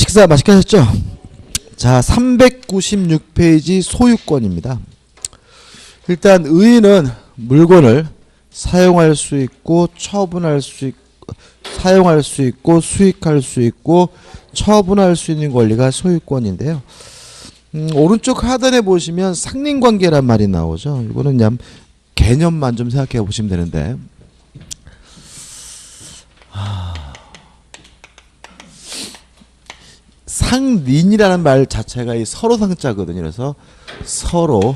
식사 맛있게 하셨죠? 자, 396페이지 소유권입니다. 일단 의인은 물건을 사용할 수 있고 처분할 수 있고 사용할 수 있고 수익할 수 있고 처분할 수 있는 권리가 소유권인데요. 오른쪽 하단에 보시면 상린관계란 말이 나오죠. 이거는 그냥 개념만 좀 생각해 보시면 되는데 상린이라는 말 자체가 이 서로 상자거든요. 그래서 서로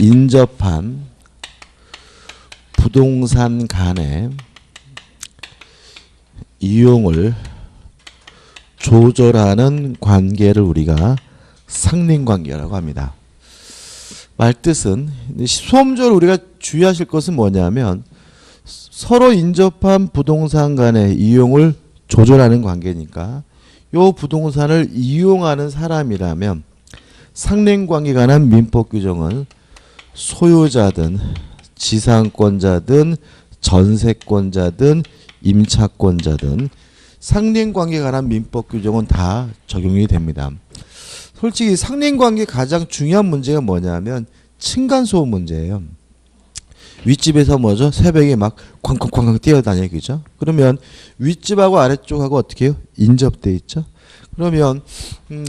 인접한 부동산 간의 이용을 조절하는 관계를 우리가 상린관계라고 합니다. 말뜻은 수험적으로 우리가 주의하실 것은 뭐냐면 서로 인접한 부동산 간의 이용을 조절하는 관계니까 요 부동산을 이용하는 사람이라면 상린관계에 관한 민법 규정은 소유자든 지상권자든 전세권자든 임차권자든 상린관계에 관한 민법 규정은 다 적용이 됩니다. 솔직히 상린관계 가장 중요한 문제가 뭐냐면 층간소음 문제예요. 윗집에서 뭐죠? 새벽에 막 쾅쾅쾅쾅 뛰어다녀요. 그죠? 그러면 윗집하고 아래쪽하고 어떻게 해요? 인접돼 있죠? 그러면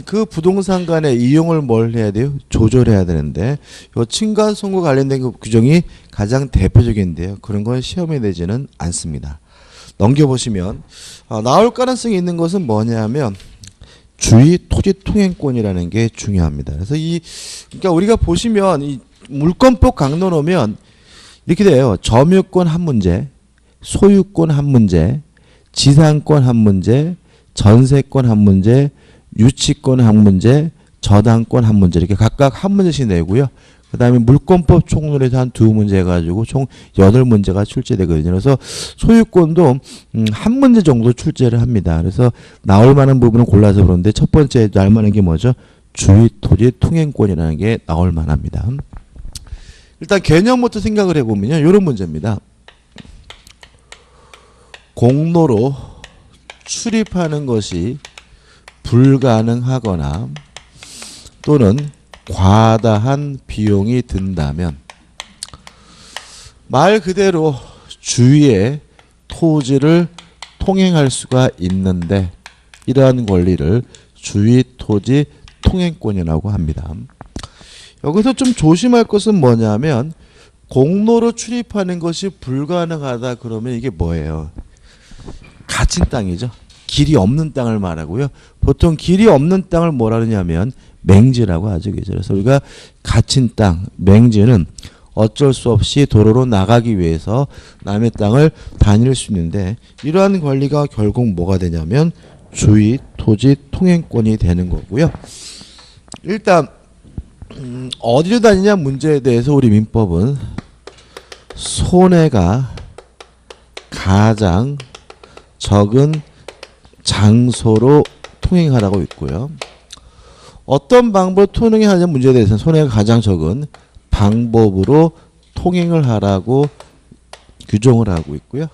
그 부동산 간의 이용을 뭘 해야 돼요? 조절해야 되는데 요 층간소음과 관련된 그 규정이 가장 대표적인데요. 그런 건 시험에 내지는 않습니다. 넘겨보시면 나올 가능성이 있는 것은 뭐냐면 주의 토지 통행권이라는 게 중요합니다. 그래서 그러니까 우리가 보시면 이 물권법 강론 오면 이렇게 돼요. 점유권 한 문제, 소유권 한 문제, 지상권 한 문제, 전세권 한 문제, 유치권 한 문제, 저당권 한 문제 이렇게 각각 한 문제씩 내고요. 그 다음에 물권법 총론에서 한 두 문제 해가지고 총 8문제가 출제되거든요. 그래서 소유권도 한 문제 정도 출제를 합니다. 그래서 나올 만한 부분을 골라서 그러는데 첫 번째 나올 만한 게 뭐죠? 주의 토지 통행권이라는 게 나올 만합니다. 일단 개념부터 생각을 해보면요. 이런 문제입니다. 공로로 출입하는 것이 불가능하거나 또는 과다한 비용이 든다면 말 그대로 주위의 토지를 통행할 수가 있는데 이러한 권리를 주위 토지 통행권이라고 합니다. 여기서 좀 조심할 것은 뭐냐면 공로로 출입하는 것이 불가능하다 그러면 이게 뭐예요? 갇힌 땅이죠. 길이 없는 땅을 말하고요. 보통 길이 없는 땅을 뭐라 그러냐면 맹지라고 하죠. 그래서 우리가 갇힌 땅, 맹지는 어쩔 수 없이 도로로 나가기 위해서 남의 땅을 다닐 수 있는데 이러한 권리가 결국 뭐가 되냐면 주위 토지 통행권이 되는 거고요. 일단 어디로 다니냐 문제에 대해서 우리 민법은 손해가 가장 적은 장소로 통행하라고 있고요. 어떤 방법으로 통행하냐 문제에 대해서는 손해가 가장 적은 방법으로 통행을 하라고 규정을 하고 있고요.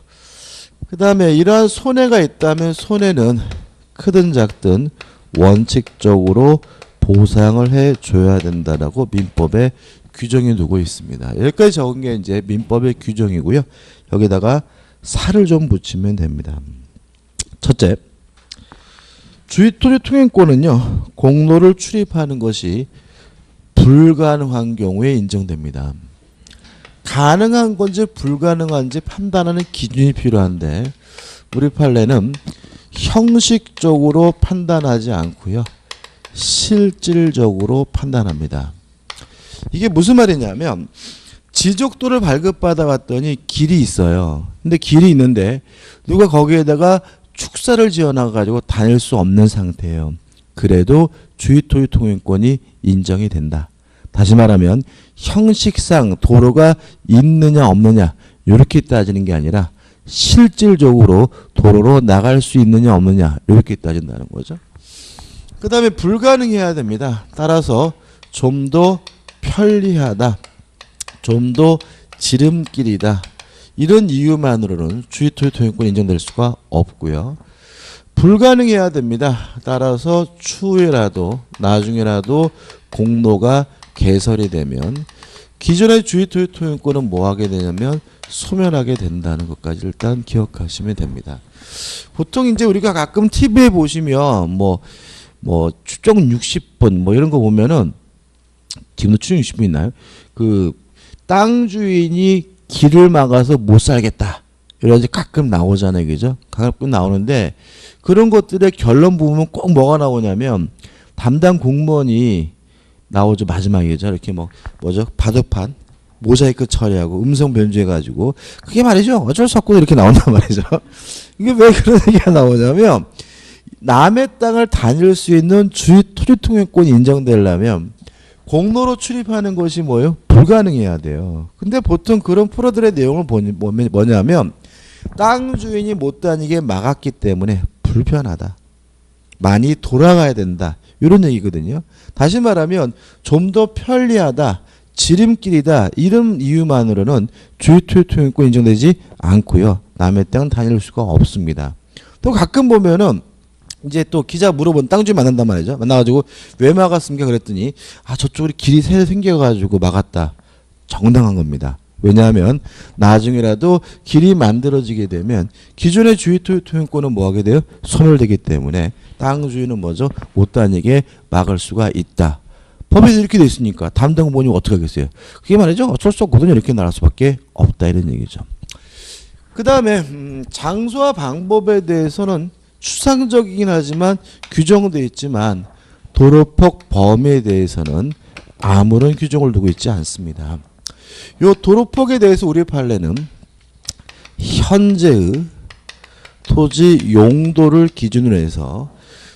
그 다음에 이러한 손해가 있다면 손해는 크든 작든 원칙적으로 보상을 해줘야 된다라고 민법에 규정해 두고 있습니다. 여기까지 적은 게 이제 민법의 규정이고요. 여기다가 살을 좀 붙이면 됩니다. 첫째, 주위토지 통행권은요. 공로를 출입하는 것이 불가능한 경우에 인정됩니다. 가능한 건지 불가능한지 판단하는 기준이 필요한데 우리 판례는 형식적으로 판단하지 않고요. 실질적으로 판단합니다. 이게 무슨 말이냐면 지적도를 발급받아 봤더니 길이 있어요. 근데 길이 있는데 누가 거기에다가 축사를 지어놔가지고 다닐 수 없는 상태예요. 그래도 주위토지 통행권이 인정이 된다. 다시 말하면 형식상 도로가 있느냐 없느냐 이렇게 따지는 게 아니라 실질적으로 도로로 나갈 수 있느냐 없느냐 이렇게 따진다는 거죠. 그 다음에 불가능해야 됩니다. 따라서 좀 더 편리하다. 좀 더 지름길이다. 이런 이유만으로는 주위토지 통행권이 인정될 수가 없고요. 불가능해야 됩니다. 따라서 추후에라도 나중에라도 공로가 개설이 되면 기존의 주의토지통행권은 뭐 하게 되냐면 소멸하게 된다는 것까지 일단 기억하시면 됩니다. 보통 이제 우리가 가끔 TV에 보시면 뭐 추정 60분 뭐 이런 거 보면은 지금도 추정 60분 있나요? 그 땅 주인이 길을 막아서 못 살겠다. 이런 게 가끔 나오잖아요. 그죠? 가끔 나오는데 그런 것들의 결론 보면 꼭 뭐가 나오냐면 담당 공무원이 나오죠. 마지막이죠. 이렇게 뭐죠? 바둑판 모자이크 처리하고 음성 변조해가지고 그게 말이죠. 어쩔 수 없고 이렇게 나온단 말이죠. 이게 왜 그런 얘기가 나오냐면 남의 땅을 다닐 수 있는 주의 토지통행권이 인정되려면 공로로 출입하는 것이 뭐예요? 불가능해야 돼요. 근데 보통 그런 프로들의 내용을 뭐냐면 땅 주인이 못 다니게 막았기 때문에 불편하다. 많이 돌아가야 된다. 이런 얘기거든요. 다시 말하면 좀 더 편리하다. 지름길이다. 이런 이유만으로는 주의토지통행권 인정되지 않고요. 남의 땅 다닐 수가 없습니다. 또 가끔 보면은 이제 또 기자 물어본 땅 주인 만난단 말이죠. 만나가지고 왜 막았습니까? 그랬더니 저쪽으로 길이 새로 생겨가지고 막았다. 정당한 겁니다. 왜냐하면 나중에라도 길이 만들어지게 되면 기존의 주의토지통행권은 뭐 하게 돼요? 소멸되기 때문에 땅 주인은 뭐죠? 못 다니게 막을 수가 있다. 법에서 이렇게 돼 있으니까 담당 공무원이 어떻게 하겠어요? 그게 말이죠. 어쩔 수 없거든요. 이렇게 나갈 수밖에 없다 이런 얘기죠. 그 다음에 장소와 방법에 대해서는 추상적이긴 하지만 규정되어 있지만 도로폭 범위에 대해서는 아무런 규정을 두고 있지 않습니다. 요 도로폭에 대해서 우리 판례는 현재의 토지 용도를 기준으로 해서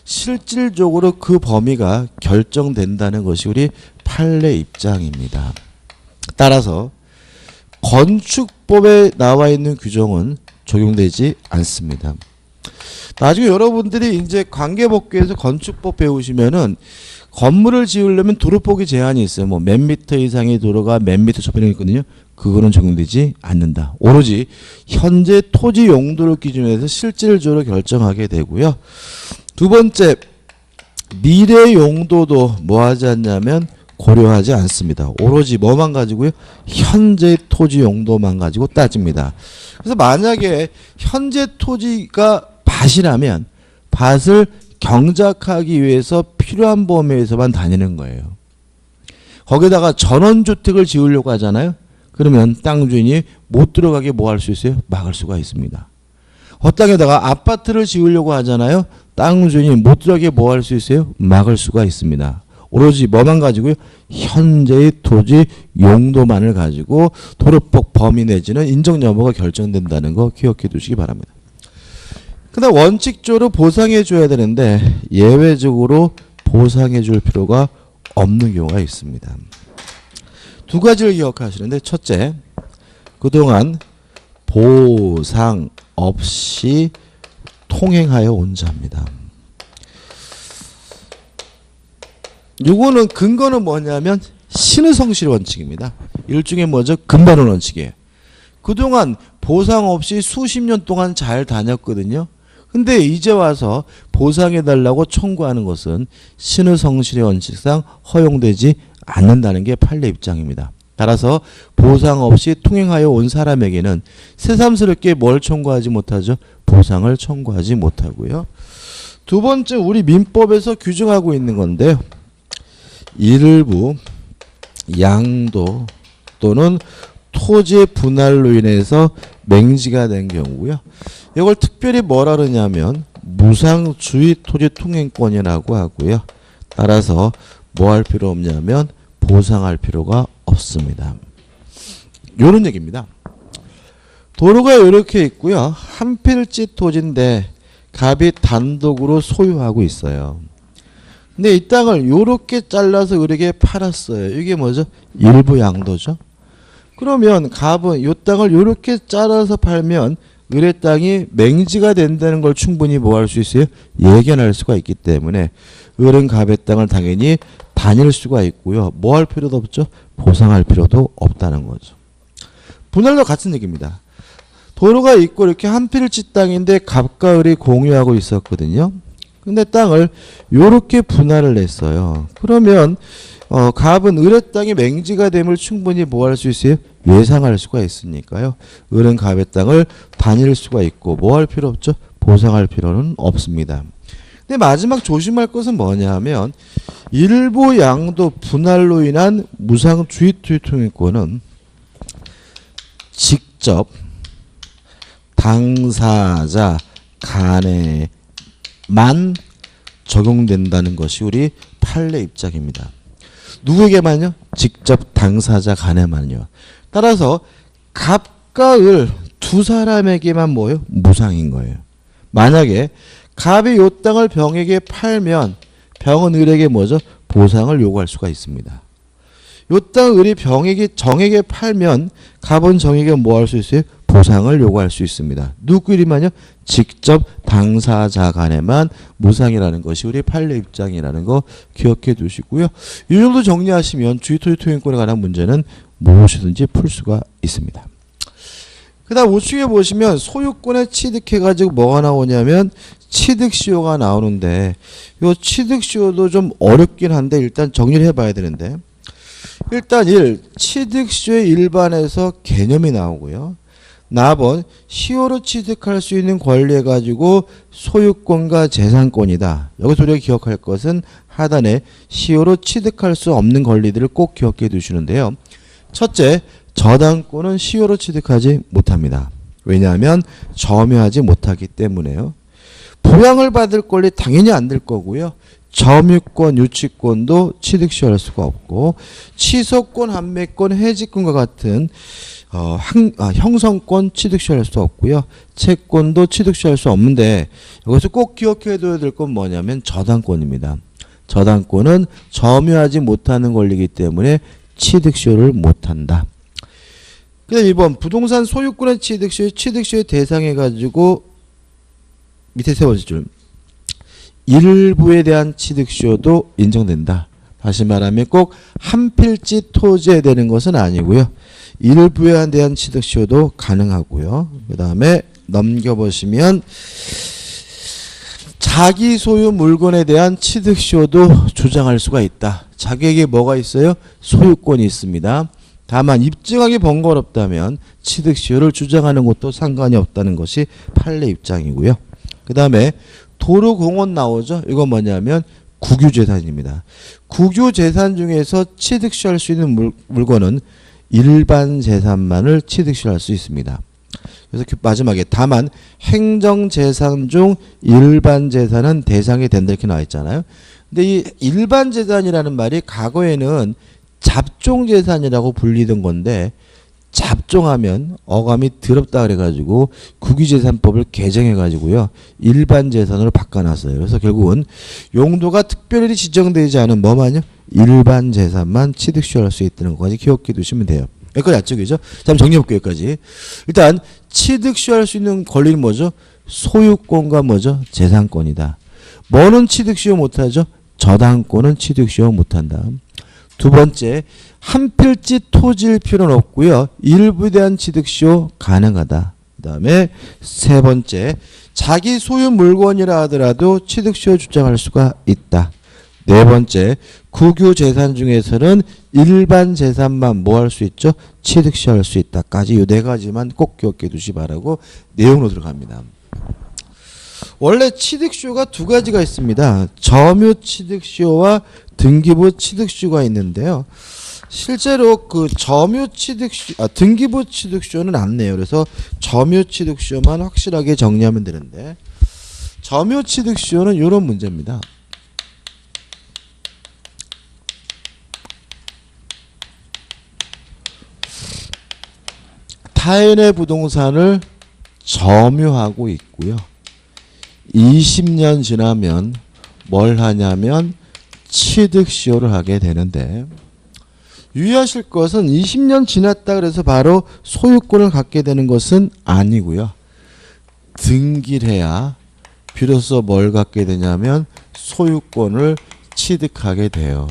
실질적으로 그 범위가 결정된다는 것이 우리 판례 입장입니다. 따라서 건축법에 나와 있는 규정은 적용되지 않습니다. 나중에 여러분들이 이제 관계법규에서 건축법 배우시면은 건물을 지으려면 도로폭이 제한이 있어요. 뭐 몇 미터 이상의 도로가 몇 미터 접근이 있거든요. 그거는 적용되지 않는다. 오로지 현재 토지 용도를 기준으로 해서 실질적으로 결정하게 되고요. 두 번째, 미래 용도도 뭐 하지 않냐면 고려하지 않습니다. 오로지 뭐만 가지고요? 현재 토지 용도만 가지고 따집니다. 그래서 만약에 현재 토지가 밭이라면 밭을 경작하기 위해서 필요한 범위에서만 다니는 거예요. 거기다가 전원주택을 지으려고 하잖아요. 그러면 땅 주인이 못 들어가게 뭐 할 수 있어요? 막을 수가 있습니다. 헛땅에다가 아파트를 지으려고 하잖아요. 땅 주인이 못 들어가게 뭐 할 수 있어요? 막을 수가 있습니다. 오로지 뭐만 가지고요? 현재의 토지 용도만을 가지고 도로폭 범위 내지는 인정 여부가 결정된다는 거 기억해 두시기 바랍니다. 그다음 원칙적으로 보상해 줘야 되는데 예외적으로 보상해 줄 필요가 없는 경우가 있습니다. 두 가지를 기억하시는데 첫째, 그동안 보상 없이 통행하여 온 자입니다. 요거는 근거는 뭐냐면 신의성실 원칙입니다. 일종의 뭐죠? 근반원 원칙이에요. 그동안 보상 없이 수십 년 동안 잘 다녔거든요. 근데 이제 와서 보상해달라고 청구하는 것은 신의성실의 원칙상 허용되지 않는다는 게 판례 입장입니다. 따라서 보상 없이 통행하여 온 사람에게는 새삼스럽게 뭘 청구하지 못하죠? 보상을 청구하지 못하고요. 두 번째, 우리 민법에서 규정하고 있는 건데요. 일부 양도 또는 토지의 분할로 인해서 맹지가 된 경우고요. 이걸 특별히 뭐라 그러냐면 무상주의 토지 통행권이라고 하고요. 따라서 뭐 할 필요 없냐면 보상할 필요가 없습니다. 요런 얘기입니다. 도로가 이렇게 있고요. 한 필지 토지인데 갑이 단독으로 소유하고 있어요. 근데 이 땅을 요렇게 잘라서 이렇게 팔았어요. 이게 뭐죠? 일부 양도죠. 그러면 갑은 이 땅을 이렇게 잘라서 팔면 을의 땅이 맹지가 된다는 걸 충분히 뭐 할 수 있어요? 예견할 수가 있기 때문에 을은 갑의 땅을 당연히 다닐 수가 있고요. 뭐 할 필요도 없죠? 보상할 필요도 없다는 거죠. 분할도 같은 얘기입니다. 도로가 있고 이렇게 한 필지 땅인데 갑과 을이 공유하고 있었거든요. 근데 땅을 요렇게 분할을 했어요. 그러면 갑은 을의 땅이 맹지가 됨을 충분히 뭐 할 수 있어요? 예상할 수가 있으니까요. 을은 갑의 땅을 다닐 수가 있고 뭐 할 필요 없죠? 보상할 필요는 없습니다. 근데 마지막 조심할 것은 뭐냐면 일부 양도 분할로 인한 무상 주의 통행권은 직접 당사자 간에만 적용된다는 것이 우리 판례 입장입니다. 누구에게만요? 직접 당사자 간에만요. 따라서 갑과 을 두 사람에게만 뭐예요? 무상인 거예요. 만약에 갑이 요 땅을 병에게 팔면 병은 을에게 뭐죠? 보상을 요구할 수가 있습니다. 요 땅 을이 정에게 팔면 갑은 정에게 뭐 할 수 있어요? 보상을 요구할 수 있습니다. 누구끼리만요? 직접 당사자 간에만 무상이라는 것이 우리 판례 입장이라는 거 기억해 두시고요. 이 정도 정리하시면 주의토지 통행권에 관한 문제는 무엇이든지 풀 수가 있습니다. 그 다음 5층에 보시면 소유권에 취득해가지고 뭐가 나오냐면 취득시효가 나오는데 이 취득시효도 좀 어렵긴 한데 일단 정리를 해봐야 되는데 일단 1. 취득시효의 일반에서 개념이 나오고요. 나번 시효로 취득할 수 있는 권리해가지고 소유권과 재산권이다. 여기서 우리가 기억할 것은 하단에 시효로 취득할 수 없는 권리들을 꼭 기억해 두시는데요. 첫째, 저당권은 시효로 취득하지 못합니다. 왜냐하면 점유하지 못하기 때문에요. 부양을 받을 권리 당연히 안 될 거고요. 점유권, 유치권도 취득시효할 수가 없고 취소권, 함매권, 해지권과 같은 형성권 취득시효할 수 없고요. 채권도 취득시효할 수 없는데 여기서 꼭 기억해 둬야 될 건 뭐냐면 저당권입니다. 저당권은 점유하지 못하는 권리이기 때문에 취득시효를 못한다. 그 다음 2번 부동산 소유권의 취득시효의 대상해가지고 밑에 세 번째 줄 일부에 대한 취득시효도 인정된다. 다시 말하면 꼭 한 필지 토지에 되는 것은 아니고요. 일부에 대한 취득시효도 가능하고요. 그 다음에 넘겨보시면 자기 소유 물건에 대한 취득시효도 주장할 수가 있다. 자기에게 뭐가 있어요? 소유권이 있습니다. 다만 입증하기 번거롭다면 취득시효를 주장하는 것도 상관이 없다는 것이 판례 입장이고요. 그 다음에 도로공원 나오죠. 이건 뭐냐면 국유재산입니다. 국유재산 중에서 취득시효할 수 있는 물건은 일반 재산만을 취득시효할 수 있습니다. 그래서 마지막에 다만 행정재산 중 일반 재산은 대상이 된다 이렇게 나와 있잖아요. 근데 이 일반 재산이라는 말이 과거에는 잡종재산이라고 불리던 건데 잡종하면 어감이 더럽다 그래가지고 국유재산법을 개정해가지고요 일반 재산으로 바꿔놨어요. 그래서 결국은 용도가 특별히 지정되지 않은 뭐만요? 일반 재산만 취득시효할 수 있다는 것까지 기억해 두시면 돼요. 여기까지 앞쪽이죠. 자, 한번 정리해볼게요. 여기까지. 일단 취득시효할 수 있는 권리는 뭐죠? 소유권과 뭐죠? 재산권이다. 뭐는 취득시효 못하죠? 저당권은 취득시효 못한다. 두 번째, 한 필지 토지일 필요는 없고요. 일부에 대한 취득시효 가능하다. 그 다음에 세 번째, 자기 소유 물건이라 하더라도 취득시효 주장할 수가 있다. 네 번째, 국유재산 중에서는 일반 재산만 뭐 할 수 있죠? 취득시효할 수 있다까지 이 네 가지만 꼭 기억해 두시 바라고 내용으로 들어갑니다. 원래 취득시효가 두 가지가 있습니다. 점유 취득시효와 등기부 취득시효가 있는데요. 실제로 그 등기부 취득시효는 안 내요. 그래서 점유 취득시효만 확실하게 정리하면 되는데 점유 취득시효는 이런 문제입니다. 타인의 부동산을 점유하고 있고요. 20년 지나면 뭘 하냐면 취득시효를 하게 되는데 유의하실 것은 20년 지났다 그래서 바로 소유권을 갖게 되는 것은 아니고요. 등기를 해야 비로소 뭘 갖게 되냐면 소유권을 취득하게 돼요.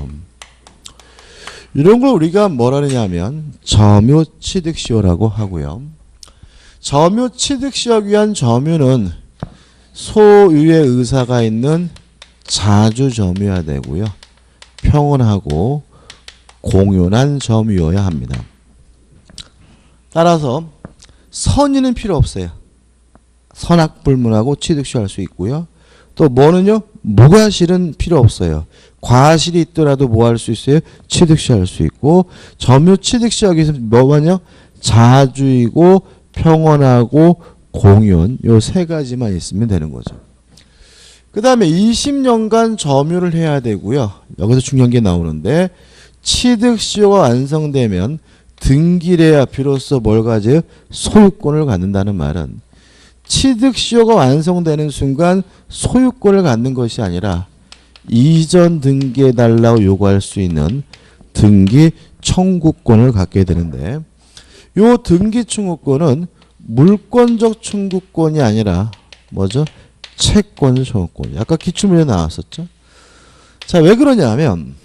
이런 걸 우리가 뭐라 하냐면 점유 취득시효라고 하고요. 점유 취득 시효 위한 점유는 소유의 의사가 있는 자주 점유해야 되고요. 평온하고 공연한 점유여야 합니다. 따라서 선의는 필요 없어요. 선악불문하고 취득시효할 수 있고요. 또 뭐는요? 무과실은 필요 없어요. 과실이 있더라도 뭐 할 수 있어요? 취득시효할 수 있고 점유 취득시효하기 위해서 뭐만요? 자주이고 평온하고 공연 요 세 가지만 있으면 되는 거죠. 그 다음에 20년간 점유를 해야 되고요. 여기서 중요한 게 나오는데 취득시효가 완성되면 등기를 해야 비로소 뭘 가져요? 소유권을 갖는다는 말은 취득시효가 완성되는 순간 소유권을 갖는 것이 아니라 이전 등기해달라고 요구할 수 있는 등기 청구권을 갖게 되는데 요 등기 청구권은 물권적 청구권이 아니라 뭐죠? 채권적 청구권. 아까 기출문제 나왔었죠. 자, 왜 그러냐면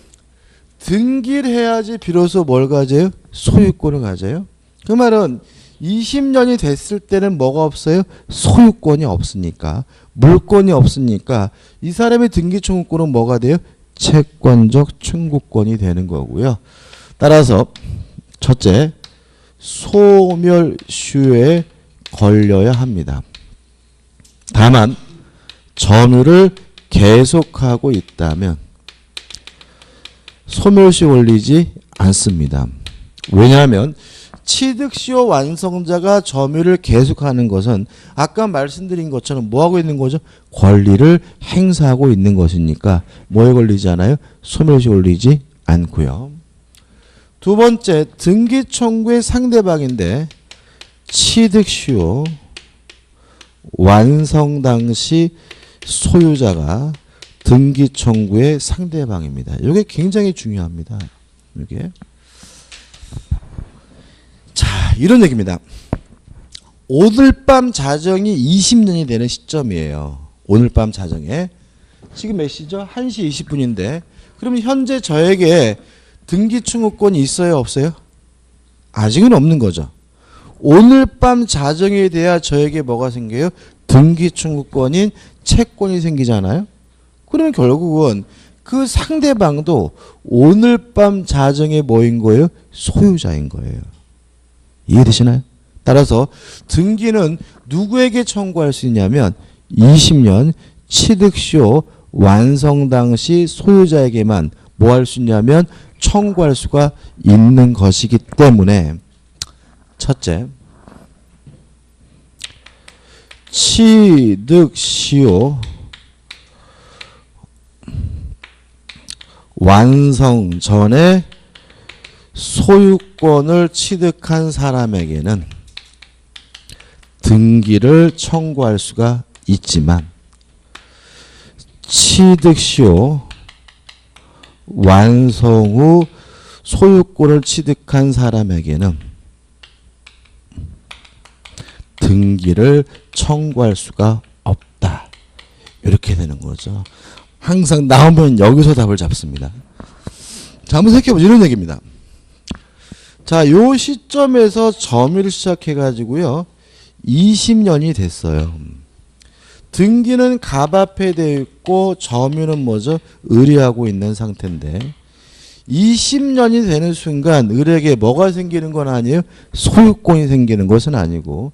등기를 해야지 비로소 뭘 가져요? 소유권을 가져요. 그 말은 20년이 됐을 때는 뭐가 없어요? 소유권이 없으니까. 물권이 없으니까 이 사람의 등기 청구권은 뭐가 돼요? 채권적 청구권이 되는 거고요. 따라서 첫째, 소멸시효에 걸려야 합니다. 다만 점유를 계속하고 있다면 소멸시효 걸리지 않습니다. 왜냐하면 취득시효 완성자가 점유를 계속하는 것은 아까 말씀드린 것처럼 뭐하고 있는 거죠? 권리를 행사하고 있는 것이니까 뭐에 걸리지 않아요? 소멸시효 걸리지 않고요. 두 번째, 등기 청구의 상대방인데 취득시효 완성 당시 소유자가 등기 청구의 상대방입니다. 이게 굉장히 중요합니다. 이게. 자, 이런 얘기입니다. 오늘 밤 자정이 20년이 되는 시점이에요. 오늘 밤 자정에. 지금 몇 시죠? 1시 20분인데 그러면 현재 저에게 등기 청구권이 있어요? 없어요? 아직은 없는 거죠. 오늘 밤 자정에 대해 저에게 뭐가 생겨요? 등기 청구권인 채권이 생기잖아요. 그러면 결국은 그 상대방도 오늘 밤 자정에 뭐인 거예요? 소유자인 거예요. 이해되시나요? 따라서 등기는 누구에게 청구할 수 있냐면 20년 취득시효 완성 당시 소유자에게만 뭐 할 수 있냐면 청구할 수가 있는 것이기 때문에 첫째, 취득시효 완성 전에 소유권을 취득한 사람에게는 등기를 청구할 수가 있지만 취득시효 완성 후 소유권을 취득한 사람에게는 등기를 청구할 수가 없다. 이렇게 되는 거죠. 항상 나오면 여기서 답을 잡습니다. 자, 한번 생각해보죠. 이런 얘기입니다. 자, 요 시점에서 점유를 시작해가지고요. 20년이 됐어요. 등기는 갑앞에 되어 있고 점유는 뭐죠? 의뢰하고 있는 상태인데 20년이 되는 순간 을에게 뭐가 생기는 건 아니에요? 소유권이 생기는 것은 아니고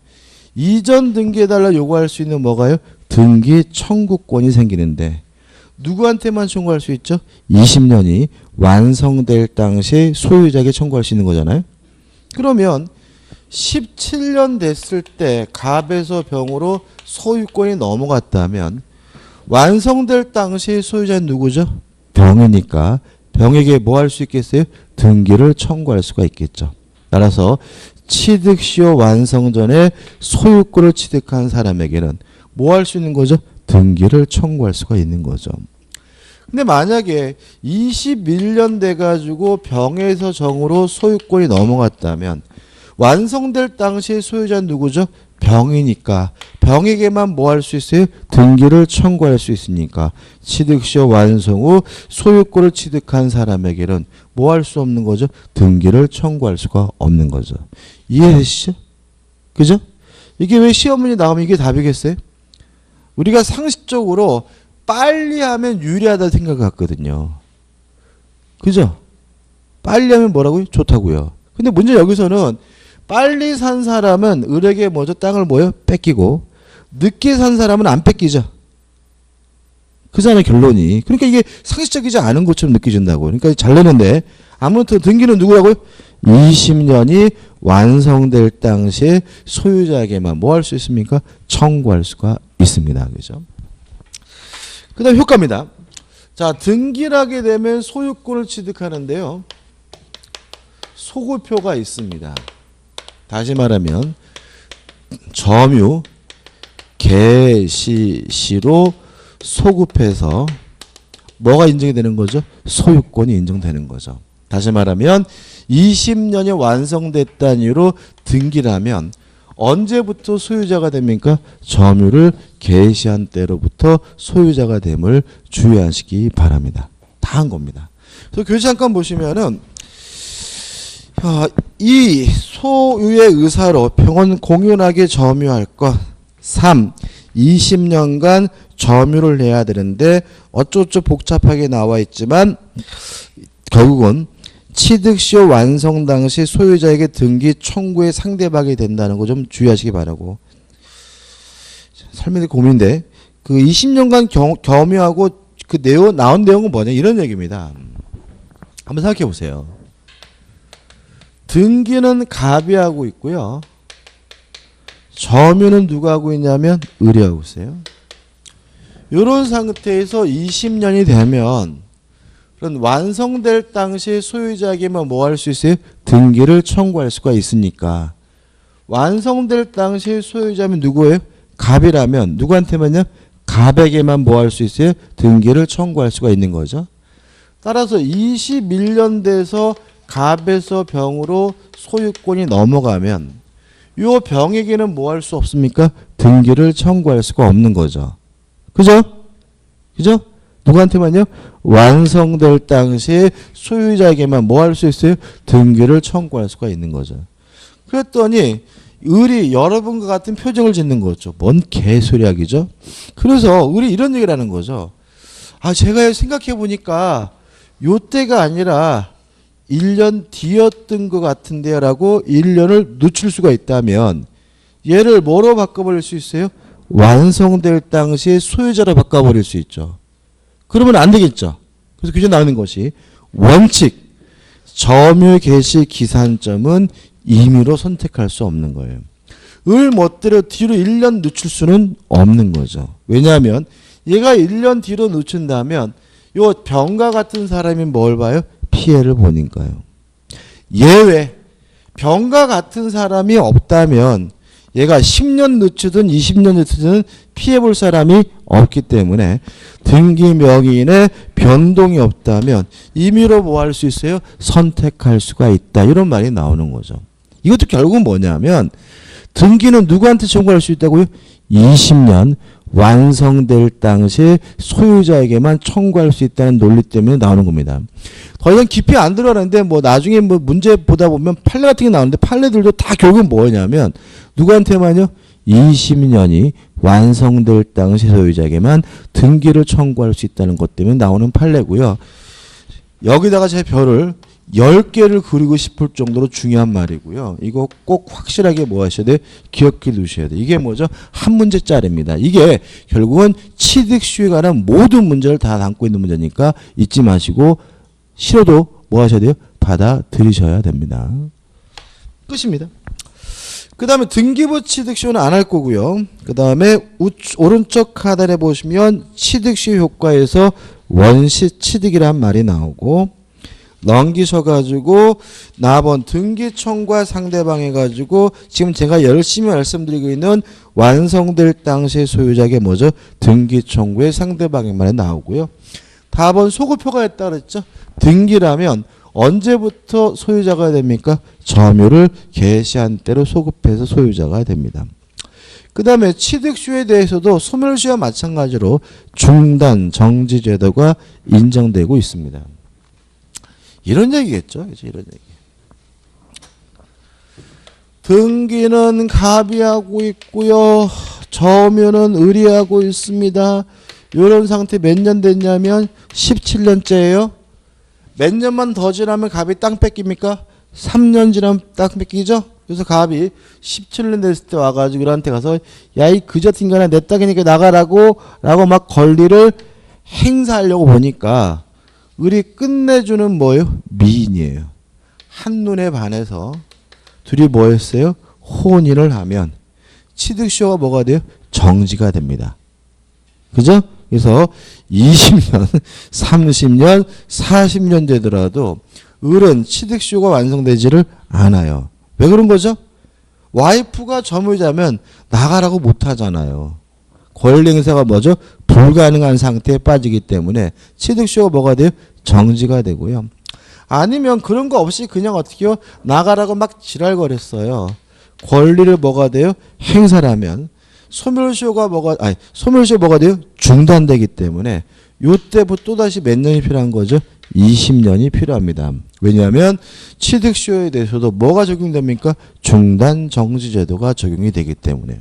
이전 등기해달라 요구할 수 있는 뭐가요? 등기 청구권이 생기는데 누구한테만 청구할 수 있죠? 20년이 완성될 당시 소유자에게 청구할 수 있는 거잖아요. 그러면 17년 됐을 때 갑에서 병으로 소유권이 넘어갔다면 완성될 당시 소유자는 누구죠? 병이니까 병에게 뭐 할 수 있겠어요? 등기를 청구할 수가 있겠죠. 따라서 취득시효 완성 전에 소유권을 취득한 사람에게는 뭐 할 수 있는 거죠? 등기를 청구할 수가 있는 거죠. 근데 만약에 21년 돼가지고 병에서 정으로 소유권이 넘어갔다면 완성될 당시의 소유자는 누구죠? 병이니까 병에게만 뭐 할 수 있어요? 등기를 청구할 수 있으니까 취득시효 완성 후 소유권을 취득한 사람에게는 뭐 할 수 없는 거죠? 등기를 청구할 수가 없는 거죠. 이해되시죠? 그죠? 이게 왜 시험 문제 나오면 이게 답이겠어요? 우리가 상식적으로 빨리 하면 유리하다 생각 같거든요. 그죠? 빨리 하면 뭐라고요? 좋다고요. 근데 문제 여기서는 빨리 산 사람은 을에게 먼저 땅을 뭐요? 뺏기고 늦게 산 사람은 안 뺏기죠. 그잖아요, 결론이. 그러니까 이게 상식적이지 않은 것처럼 느껴진다고. 그러니까 잘 내는데 아무튼 등기는 누구라고요? 20년이 완성될 당시에 소유자에게만 뭐 할 수 있습니까? 청구할 수가 있습니다. 그죠? 그 다음 효과입니다. 자, 등기를 하게 되면 소유권을 취득하는데요. 소급표가 있습니다. 다시 말하면 점유 개시시로 소급해서 뭐가 인정이 되는 거죠? 소유권이 인정되는 거죠. 다시 말하면 20년이 완성됐다는 이유로 등기를 하면 언제부터 소유자가 됩니까? 점유를 개시한 때로부터 소유자가 됨을 주의하시기 바랍니다. 다 한 겁니다. 그래서 교재 잠깐 보시면은 이 소유의 의사로 병원 공연하게 점유할 것 3. 20년간 점유를 해야 되는데 어쩌고저쩌고 복잡하게 나와 있지만 결국은 취득 시효 완성 당시 소유자에게 등기 청구의 상대방이 된다는 거 좀 주의하시기 바라고. 설명이 고민인데 그 20년간 겸유하고 그 나온 내용은 뭐냐 이런 얘기입니다. 한번 생각해 보세요. 등기는 갑이 하고 있고요. 점유는 누가 하고 있냐면 을이 하고 있어요. 이런 상태에서 20년이 되면 그런 완성될 당시에 소유자에게만 뭐 할 수 있어요? 등기를 청구할 수가 있으니까 완성될 당시에 소유자면 누구예요? 갑이라면 누구한테만요? 갑에게만 뭐 할 수 있어요? 등기를 청구할 수가 있는 거죠. 따라서 21년 돼서 갑에서 병으로 소유권이 넘어가면 요 병에게는 뭐 할 수 없습니까? 등기를 청구할 수가 없는 거죠. 그죠? 그죠? 누구한테만요? 완성될 당시에 소유자에게만 뭐 할 수 있어요? 등기를 청구할 수가 있는 거죠. 그랬더니 을이 여러분과 같은 표정을 짓는 거죠. 뭔 개소리하기죠? 그래서 을이 이런 얘기를 하는 거죠. 제가 생각해 보니까 요때가 아니라 1년 뒤였던 것 같은데요 라고 1년을 늦출 수가 있다면 얘를 뭐로 바꿔버릴 수 있어요? 완성될 당시에 소유자로 바꿔버릴 수 있죠. 그러면 안 되겠죠. 그래서 규정에 나오는 것이 원칙 점유 개시 기산점은 임의로 선택할 수 없는 거예요. 을 멋대로 뒤로 1년 늦출 수는 없는 거죠. 왜냐하면 얘가 1년 뒤로 늦춘다면 요 병과 같은 사람이 뭘 봐요? 피해를 보니까요. 예외 병과 같은 사람이 없다면 얘가 10년 늦추든 20년 늦추든 피해볼 사람이 없기 때문에 등기 명의인의 변동이 없다면 임의로 뭐 할 수 있어요? 선택할 수가 있다. 이런 말이 나오는 거죠. 이것도 결국은 뭐냐면 등기는 누구한테 청구할 수 있다고요? 20년 완성될 당시에 소유자에게만 청구할 수 있다는 논리 때문에 나오는 겁니다. 더 이상 깊이 안 들어가는데 뭐 나중에 뭐 문제 보다 보면 판례 같은 게 나오는데 판례들도 다 결국은 뭐냐면 누구한테만요? 20년이 완성될 당시 소유자에게만 등기를 청구할 수 있다는 것 때문에 나오는 판례고요. 여기다가 제 별을 10개를 그리고 싶을 정도로 중요한 말이고요. 이거 꼭 확실하게 뭐 하셔야 돼요? 기억해 두셔야 돼요. 이게 뭐죠? 한 문제짜리입니다. 이게 결국은 취득시효에 관한 모든 문제를 다 담고 있는 문제니까 잊지 마시고 싫어도 뭐 하셔야 돼요? 받아들이셔야 됩니다. 끝입니다. 그 다음에 등기부 취득시효는 안 할 거고요. 그 다음에 오른쪽 하단에 보시면 취득시효 효과에서 원시 취득이란 말이 나오고 넘기셔가지고 나번 등기 청구와 상대방 해가지고 지금 제가 열심히 말씀드리고 있는 완성될 당시의 소유자에게 뭐죠? 등기 청구의 상대방의 말이 나오고요. 답은 소급표가 있다 그랬죠? 등기라면 언제부터 소유자가 됩니까? 점유를 개시한 때로 소급해서 소유자가 됩니다. 그 다음에 취득시효에 대해서도 소멸시효와 마찬가지로 중단, 정지 제도가 인정되고 있습니다. 이런 얘기겠죠. 이런 얘기. 등기는 갑이 하고 있고요. 저묘는 을이 하고 있습니다. 이런 상태 몇 년 됐냐면 17년째예요. 몇 년만 더 지나면 갑이 땅 뺏깁니까? 3년 지나면 땅 뺏기죠? 그래서 갑이 17년 됐을 때 와가지고 을한테 가서 야 이 그저튼 인간아 내 땅이니까 나가라고 라고 막 권리를 행사하려고 보니까 을이 끝내주는 뭐예요? 미인이에요. 한눈에 반해서 둘이 뭐였어요? 혼인을 하면 취득시효가 뭐가 돼요? 정지가 됩니다. 그죠? 그래서 20년, 30년, 40년 되더라도 을은 취득시효가 완성되지를 않아요. 왜 그런 거죠? 와이프가 점유자면 나가라고 못하잖아요. 권리 행사가 뭐죠? 불가능한 상태에 빠지기 때문에 취득시효가 뭐가 돼요? 정지가 되고요. 아니면 그런 거 없이 그냥 어떻게 해요? 나가라고 막 지랄거렸어요. 권리를 뭐가 돼요? 행사라면 소멸시효가 뭐가 돼요? 중단되기 때문에 요때부터 또다시 몇 년이 필요한 거죠? 20년이 필요합니다. 왜냐하면 취득시효에 대해서도 뭐가 적용됩니까? 중단정지제도가 적용이 되기 때문에.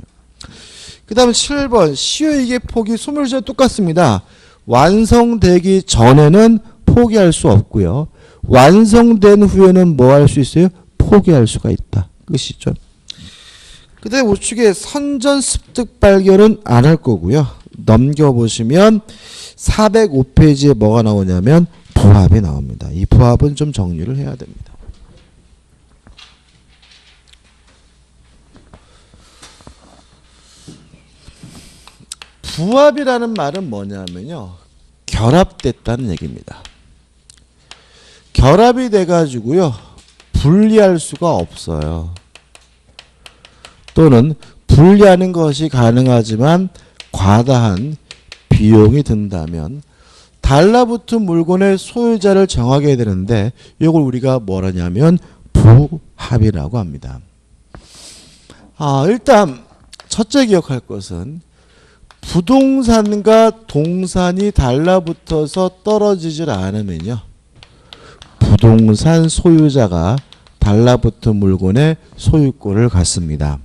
그 다음에 7번 시효이익의 포기 소멸시효 똑같습니다. 완성되기 전에는 포기할 수 없고요. 완성된 후에는 뭐 할 수 있어요? 포기할 수가 있다. 끝이죠. 그 다음에 우측에 선전습득 발견은 안 할 거고요. 넘겨보시면 405페이지에 뭐가 나오냐면 부합이 나옵니다. 이 부합은 좀 정리를 해야 됩니다. 부합이라는 말은 뭐냐면요. 결합됐다는 얘기입니다. 결합이 돼가지고요. 분리할 수가 없어요. 또는 분리하는 것이 가능하지만 과다한 비용이 든다면 달라붙은 물건의 소유자를 정하게 되는데 이걸 우리가 뭐라냐면 부합이라고 합니다. 일단 첫째 기억할 것은 부동산과 동산이 달라붙어서 떨어지질 않으면요. 부동산 소유자가 달라붙은 물건의 소유권을 갖습니다.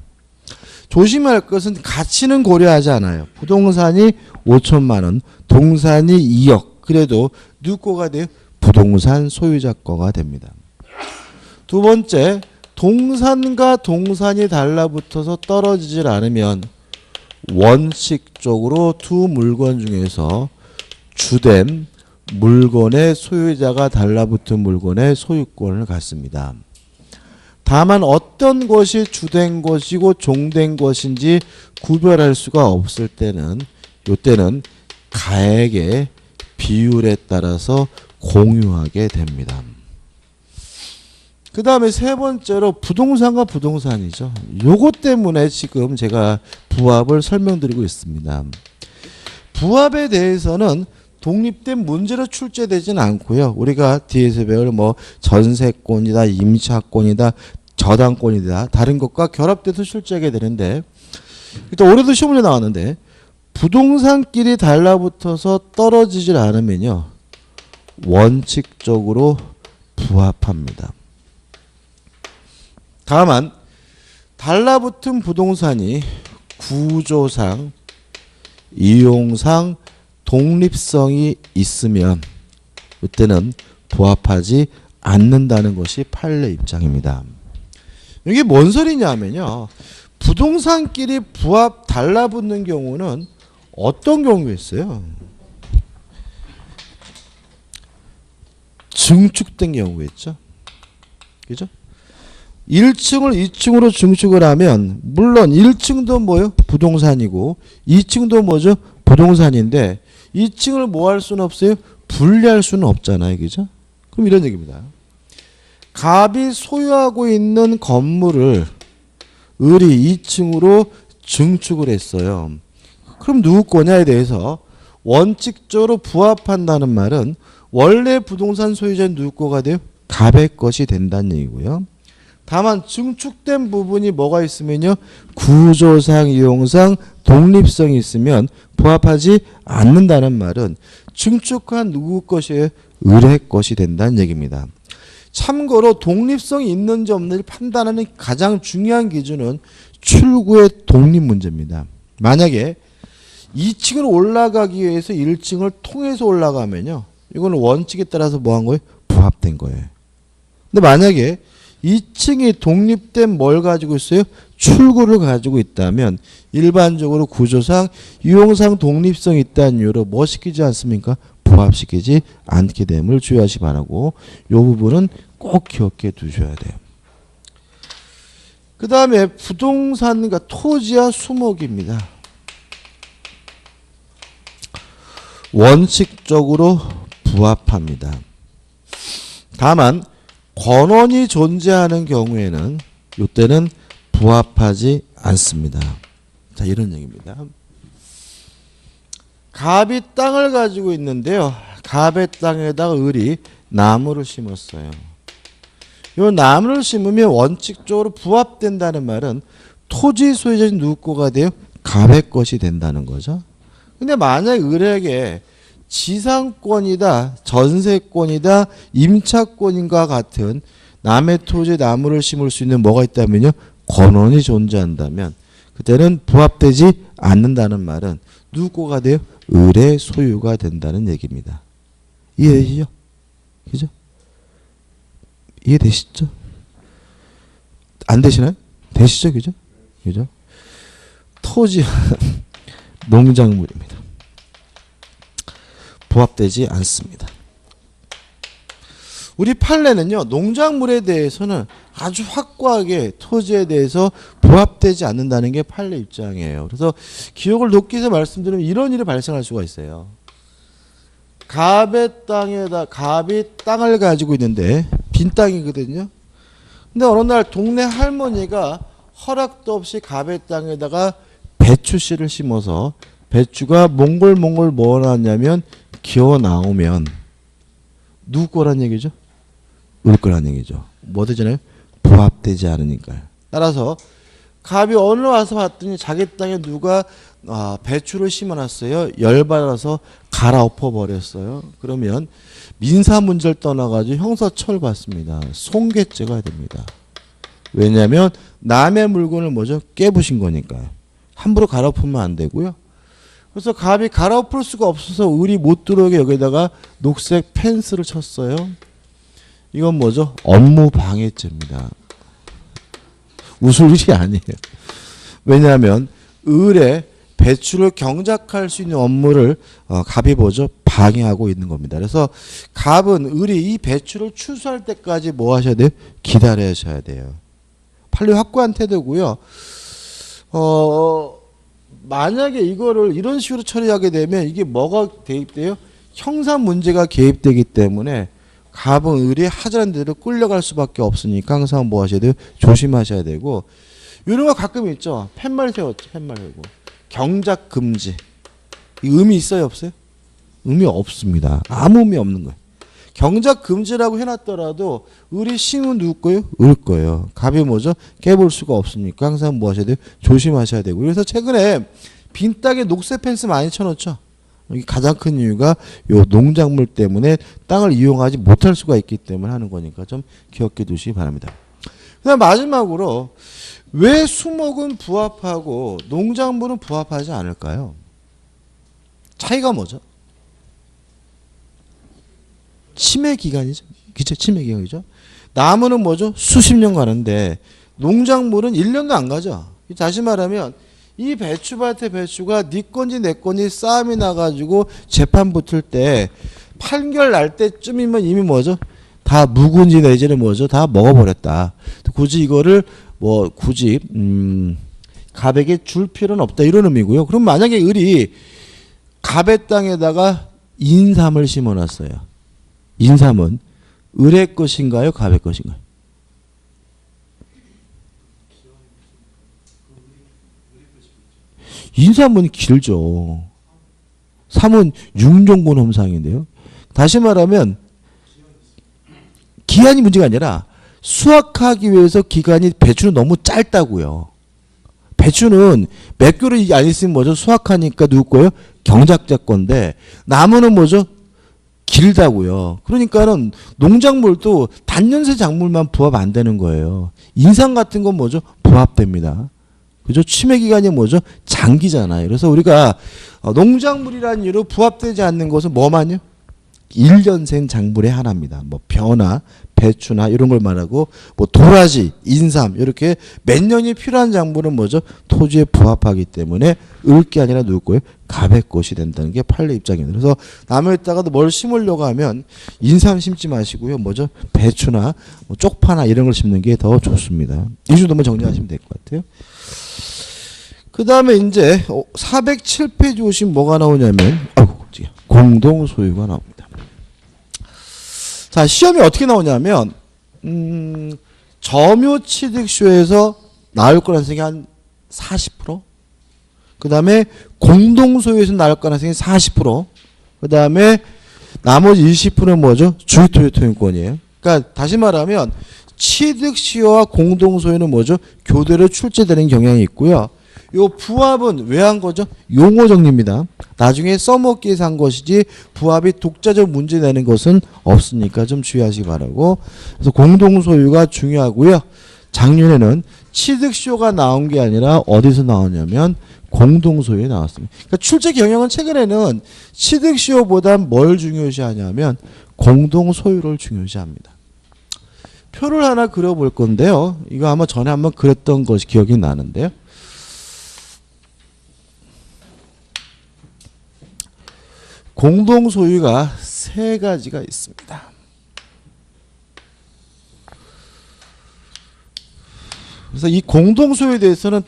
조심할 것은 가치는 고려하지 않아요. 부동산이 5천만 원, 동산이 2억. 그래도 누구 거가 돼요? 부동산 소유자 거가 됩니다. 두 번째, 동산과 동산이 달라붙어서 떨어지질 않으면 원칙적으로 두 물건 중에서 주된 물건의 소유자가 달라붙은 물건의 소유권을 갖습니다. 다만 어떤 것이 주된 것이고 종된 것인지 구별할 수가 없을 때는 이때는 가액의 비율에 따라서 공유하게 됩니다. 그 다음에 세 번째로 부동산과 부동산이죠. 요것 때문에 지금 제가 부합을 설명드리고 있습니다. 부합에 대해서는 독립된 문제로 출제되지는 않고요. 우리가 뒤에서 배울 뭐 전세권이다, 임차권이다, 저당권이다, 다른 것과 결합돼서 출제하게 되는데 일단 올해도 시험 문제 나왔는데 부동산끼리 달라붙어서 떨어지질 않으면요. 원칙적으로 부합합니다. 다만 달라붙은 부동산이 구조상, 이용상 독립성이 있으면 이때는 부합하지 않는다는 것이 판례 입장입니다. 이게 뭔 소리냐면요. 부동산끼리 부합 달라붙는 경우는 어떤 경우가 있어요? 증축된 경우가 있죠. 그죠? 1층을 2층으로 증축을 하면 물론 1층도 뭐요? 부동산이고 2층도 뭐죠? 부동산인데 2층을 뭐 할 수는 없어요? 분리할 수는 없잖아요. 그죠? 그럼 이런 얘기입니다. 갑이 소유하고 있는 건물을 을이 2층으로 증축을 했어요. 그럼 누구 거냐에 대해서 원칙적으로 부합한다는 말은 원래 부동산 소유자는 누구 거가 돼요? 갑의 것이 된다는 얘기고요. 다만 증축된 부분이 뭐가 있으면요. 구조상, 이용상 독립성이 있으면 부합하지 않는다는 말은 증축한 누구 것이에요? 을의 것이 된다는 얘기입니다. 참고로 독립성이 있는지 없는지 판단하는 가장 중요한 기준은 출구의 독립 문제입니다. 만약에 2층으로 올라가기 위해서 1층을 통해서 올라가면요. 이거는 원칙에 따라서 뭐 한 거예요? 부합된 거예요. 근데 만약에 2층이 독립된 뭘 가지고 있어요? 출구를 가지고 있다면 일반적으로 구조상 유형상 독립성이 있다는 이유로 뭐 시키지 않습니까? 부합시키지 않게 됨을 주의하시 바라고 이 부분은 꼭 기억해 두셔야 돼요. 그 다음에 부동산과 토지와 수목입니다. 원칙적으로 부합합니다. 다만 권원이 존재하는 경우에는 이때는 부합하지 않습니다. 자, 이런 얘기입니다. 갑이 땅을 가지고 있는데요. 갑의 땅에다가 을이 나무를 심었어요. 이 나무를 심으면 원칙적으로 부합된다는 말은 토지 소유자는 누구 거가 돼요? 갑의 것이 된다는 거죠. 근데 만약 을에게 지상권이다, 전세권이다, 임차권인과 같은 남의 토지에 나무를 심을 수 있는 뭐가 있다면요? 권원이 존재한다면 그때는 부합되지 않는다는 말은 누구 거가 돼요? 을의 소유가 된다는 얘기입니다. 이해되시죠? 그죠? 이해되시죠? 안 되시나요? 되시죠? 그죠? 그죠? 토지 농작물입니다. 부합되지 않습니다. 우리 판례는요, 농작물에 대해서는 아주 확고하게 토지에 대해서 부합되지 않는다는 게 판례 입장이에요. 그래서 기억을 돕기 위해서 말씀드리면 이런 일이 발생할 수가 있어요. 갑의 갑이 땅을 가지고 있는데 빈 땅이거든요. 근데 어느 날 동네 할머니가 허락도 없이 갑의 땅에다가 배추씨를 심어서 배추가 몽골몽골 뭐 나왔냐면 기어 나오면 누구 거란 얘기죠? 을 거란 얘기죠. 뭐 되잖아요? 부합되지 않으니까요. 따라서 갑이 어느 와서 봤더니 자기 땅에 누가 배추를 심어놨어요. 열받아서 갈아엎어 버렸어요. 그러면 민사 문제를 떠나가지고 형사처벌 받습니다. 손괴죄가 됩니다. 왜냐하면 남의 물건을 뭐죠? 깨부신 거니까요. 함부로 갈아엎으면 안 되고요. 그래서 갑이 갈아엎을 수가 없어서 을이 못 들어오게 여기다가 녹색 펜스를 쳤어요. 이건 뭐죠? 업무 방해죄입니다. 웃을 일이 아니에요. 왜냐하면 을의 배추를 경작할 수 있는 업무를 갑이 뭐죠? 방해하고 있는 겁니다. 그래서 갑은 을이 이 배추를 추수할 때까지 뭐 하셔야 돼요? 기다려셔야 돼요. 판례 확고한 태도고요. 만약에 이거를 이런 식으로 처리하게 되면 이게 뭐가 개입돼요? 형사 문제가 개입되기 때문에 갑은 을이 하자는 대로 끌려갈 수밖에 없으니까 항상 뭐 하셔야 돼요? 조심하셔야 되고, 이런 거 가끔 있죠. 팻말 세웠죠. 팻말 세우고. 경작 금지. 이 의미 있어요? 없어요? 의미 없습니다. 아무 의미 없는 거예요. 경작 금지라고 해놨더라도 을이 심은 누구 거예요? 을 거예요. 갑이 뭐죠? 깨볼 수가 없으니까 항상 뭐 하셔야 돼요? 조심하셔야 되고. 그래서 최근에 빈 땅에 녹색 펜스 많이 쳐놓죠. 이게 가장 큰 이유가 요 농작물 때문에 땅을 이용하지 못할 수가 있기 때문에 하는 거니까 좀 기억해 두시기 바랍니다. 그다음 마지막으로 왜 수목은 부합하고 농작물은 부합하지 않을까요? 차이가 뭐죠? 침해 기간이죠. 그쵸? 침해 기간이죠. 나무는 뭐죠? 수십 년 가는데 농작물은 1년도 안 가죠. 다시 말하면 이 배추밭의 배추가 네 건지 내 건지 싸움이 나가지고 재판 붙을 때 판결 날 때쯤이면 이미 뭐죠? 다 묵은지 내지는 뭐죠? 다 먹어버렸다. 굳이 이거를 뭐 굳이 갑에게 줄 필요는 없다 이런 의미고요. 그럼 만약에 을이 갑의 땅에다가 인삼을 심어놨어요. 인삼은 을의 것인가요? 갑의 것인가요? 인삼은 길죠. 3은 융종군 험상인데요. 다시 말하면 기한이 문제가 아니라 수확하기 위해서 기간이 배추는 너무 짧다고요. 배추는 몇 개월이 안 있으면 뭐죠? 수확하니까 누구 거예요? 경작자 건데 나무는 뭐죠? 길다고요. 그러니까는 농작물도 단연세 작물만 부합 안 되는 거예요. 인삼 같은 건 뭐죠? 부합됩니다. 그죠? 취매 기간이 뭐죠? 장기잖아요. 그래서 우리가 농작물이라는 이유로 부합되지 않는 것은 뭐만요? 1년생 작물의 하나입니다. 뭐 벼나 배추나 이런 걸 말하고 뭐 도라지, 인삼 이렇게 몇 년이 필요한 작물은 뭐죠? 토지에 부합하기 때문에 을 게 아니라 누구 거예요? 갑의 것이 된다는 게 판례 입장입니다. 그래서 남에다가도 뭘 심으려고 하면 인삼 심지 마시고요. 뭐죠? 배추나 뭐 쪽파나 이런 걸 심는 게 더 좋습니다. 이 정도만 정리하시면 될 것 같아요. 그 다음에 이제 407페이지 오시면 뭐가 나오냐면 공동 소유가 나옵니다. 자, 시험이 어떻게 나오냐면 점유취득쇼에서 나올 가능성이 한 40%, 그 다음에 공동소유에서 나올 가능성이 40%, 그 다음에 나머지 20%는 뭐죠? 주유토유토용권이에요. 그러니까 다시 말하면 취득시효와 공동소유는 뭐죠? 교대로 출제되는 경향이 있고요. 요 부합은 왜 한 거죠? 용어 정리입니다. 나중에 써먹기 위해서 한 것이지 부합이 독자적 문제 내는 것은 없으니까 좀 주의하시기 바라고. 그래서 공동소유가 중요하고요. 작년에는 취득시효가 나온 게 아니라 어디서 나왔냐면 공동소유에 나왔습니다. 그러니까 출제 경향은 최근에는 취득시효보다 뭘 중요시하냐면 공동소유를 중요시합니다. 표를 하나 그려볼 건데요. 이거 아마 전에 한번 그렸던 것이 기억이 나는데요. 공동소유가 세 가지가 있습니다. 그래서 이 공동소유에 대해서는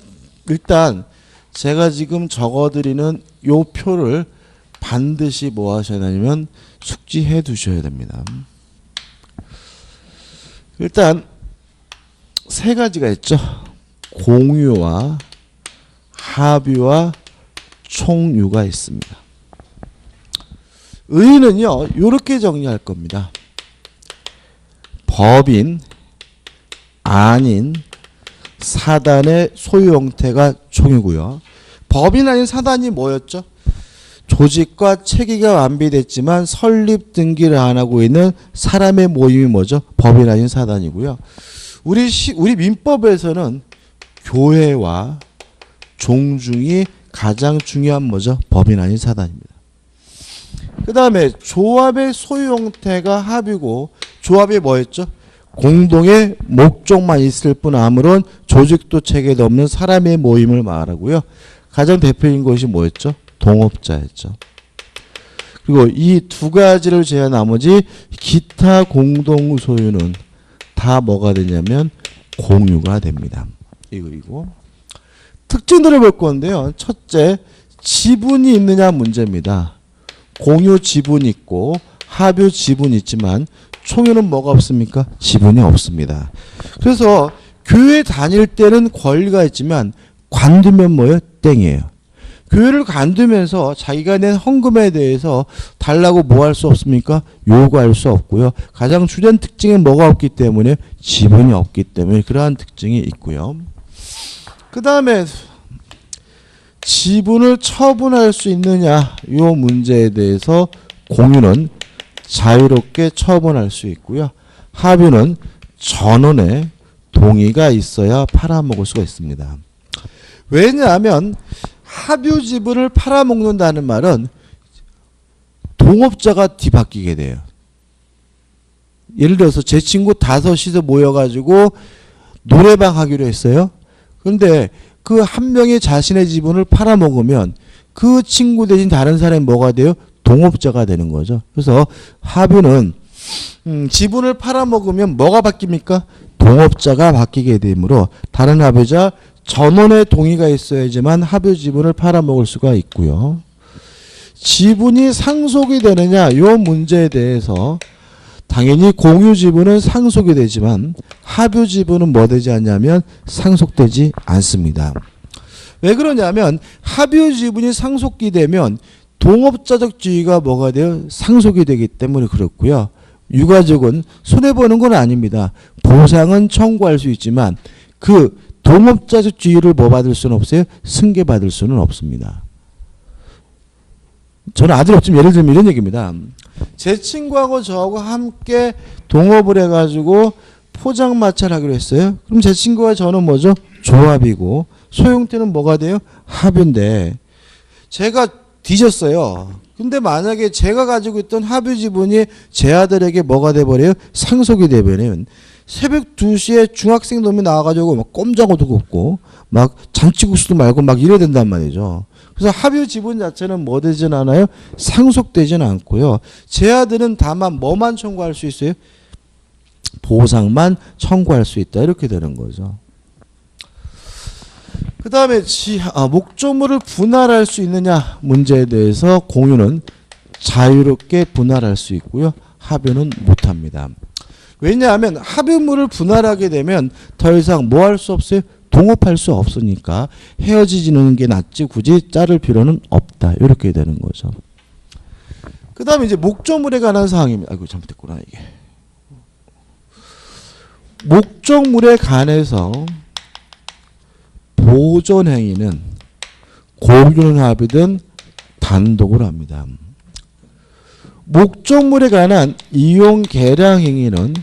일단 제가 지금 적어드리는 요 표를 반드시 뭐 하셔야 되냐면 숙지해 두셔야 됩니다. 일단 세 가지가 있죠. 공유와 합유와 총유가 있습니다. 의의는요, 이렇게 정리할 겁니다. 법인, 아닌, 사단의 소유 형태가 총유고요. 법인 아닌 사단이 뭐였죠? 조직과 체계가 완비됐지만 설립 등기를 안 하고 있는 사람의 모임이 뭐죠? 법인 아닌 사단이고요. 우리 민법에서는 교회와 종중이 가장 중요한 뭐죠? 법인 아닌 사단입니다. 그 다음에 조합의 소유 형태가 합이고, 조합이 뭐였죠? 공동의 목적만 있을 뿐 아무런 조직도 체계도 없는 사람의 모임을 말하고요. 가장 대표인 것이 뭐였죠? 동업자였죠. 그리고 이 두 가지를 제외한 나머지 기타 공동 소유는 다 뭐가 되냐면 공유가 됩니다. 이거 특징들을 볼 건데요. 첫째, 지분이 있느냐 문제입니다. 공유 지분 있고 합유 지분 있지만 총유는 뭐가 없습니까? 지분이 없습니다. 그래서 교회 다닐 때는 권리가 있지만 관두면 뭐예요? 땡이에요. 교회를 관두면서 자기가 낸 헌금에 대해서 달라고 뭐 할 수 없습니까? 요구할 수 없고요. 가장 주된 특징은 뭐가 없기 때문에 지분이 없기 때문에 그러한 특징이 있고요. 그 다음에 지분을 처분할 수 있느냐 이 문제에 대해서 공유는 자유롭게 처분할 수 있고요. 합유는 전원의 동의가 있어야 팔아먹을 수가 있습니다. 왜냐하면 합유 지분을 팔아먹는다는 말은 동업자가 뒤바뀌게 돼요. 예를 들어서 제 친구 5이서 모여가지고 노래방 하기로 했어요. 그런데 그 한 명이 자신의 지분을 팔아먹으면 그 친구 대신 다른 사람이 뭐가 돼요? 동업자가 되는 거죠. 그래서 합유는 지분을 팔아먹으면 뭐가 바뀝니까? 동업자가 바뀌게 되므로 다른 합유자 전원의 동의가 있어야지만 합유 지분을 팔아먹을 수가 있고요. 지분이 상속이 되느냐 이 문제에 대해서 당연히 공유 지분은 상속이 되지만 합유 지분은 뭐 되지 않냐면 상속되지 않습니다. 왜 그러냐면 합유 지분이 상속이 되면 동업자적 지위가 뭐가 돼요? 상속이 되기 때문에 그렇고요. 유가족은 손해보는 건 아닙니다. 보상은 청구할 수 있지만 그 동업자적 지위를 뭐 받을 수는 없어요? 승계받을 수는 없습니다. 저는 아들이 없지만 예를 들면 이런 얘기입니다. 제 친구하고 저하고 함께 동업을 해가지고 포장마차를 하기로 했어요. 그럼 제 친구와 저는 뭐죠? 조합이고 소형태는 뭐가 돼요? 합인데 제가 뒤졌어요. 근데 만약에 제가 가지고 있던 합의 지분이 제 아들에게 뭐가 돼버려요? 상속이 되면은 새벽 2시에 중학생 놈이 나와가지고 막 꼼장어도 굽고 막 잔치국수도 말고 막 이래야 된단 말이죠. 그래서 합의 지분 자체는 뭐 되진 않아요? 상속되지는 않고요. 제 아들은 다만 뭐만 청구할 수 있어요? 보상만 청구할 수 있다. 이렇게 되는 거죠. 그 다음에 목조물을 분할할 수 있느냐 문제에 대해서 공유는 자유롭게 분할할 수 있고요. 합의는 못합니다. 왜냐하면 합의물을 분할하게 되면 더 이상 뭐 할 수 없어요? 동업할 수 없으니까 헤어지는 게 낫지 굳이 자를 필요는 없다. 이렇게 되는 거죠. 그 다음에 이제 목조물에 관한 사항입니다. 아이고 잘못됐구나 이게. 목조물에 관해서 보존 행위는 공유는 합의든 단독으로 합니다. 목조물에 관한 이용 계량 행위는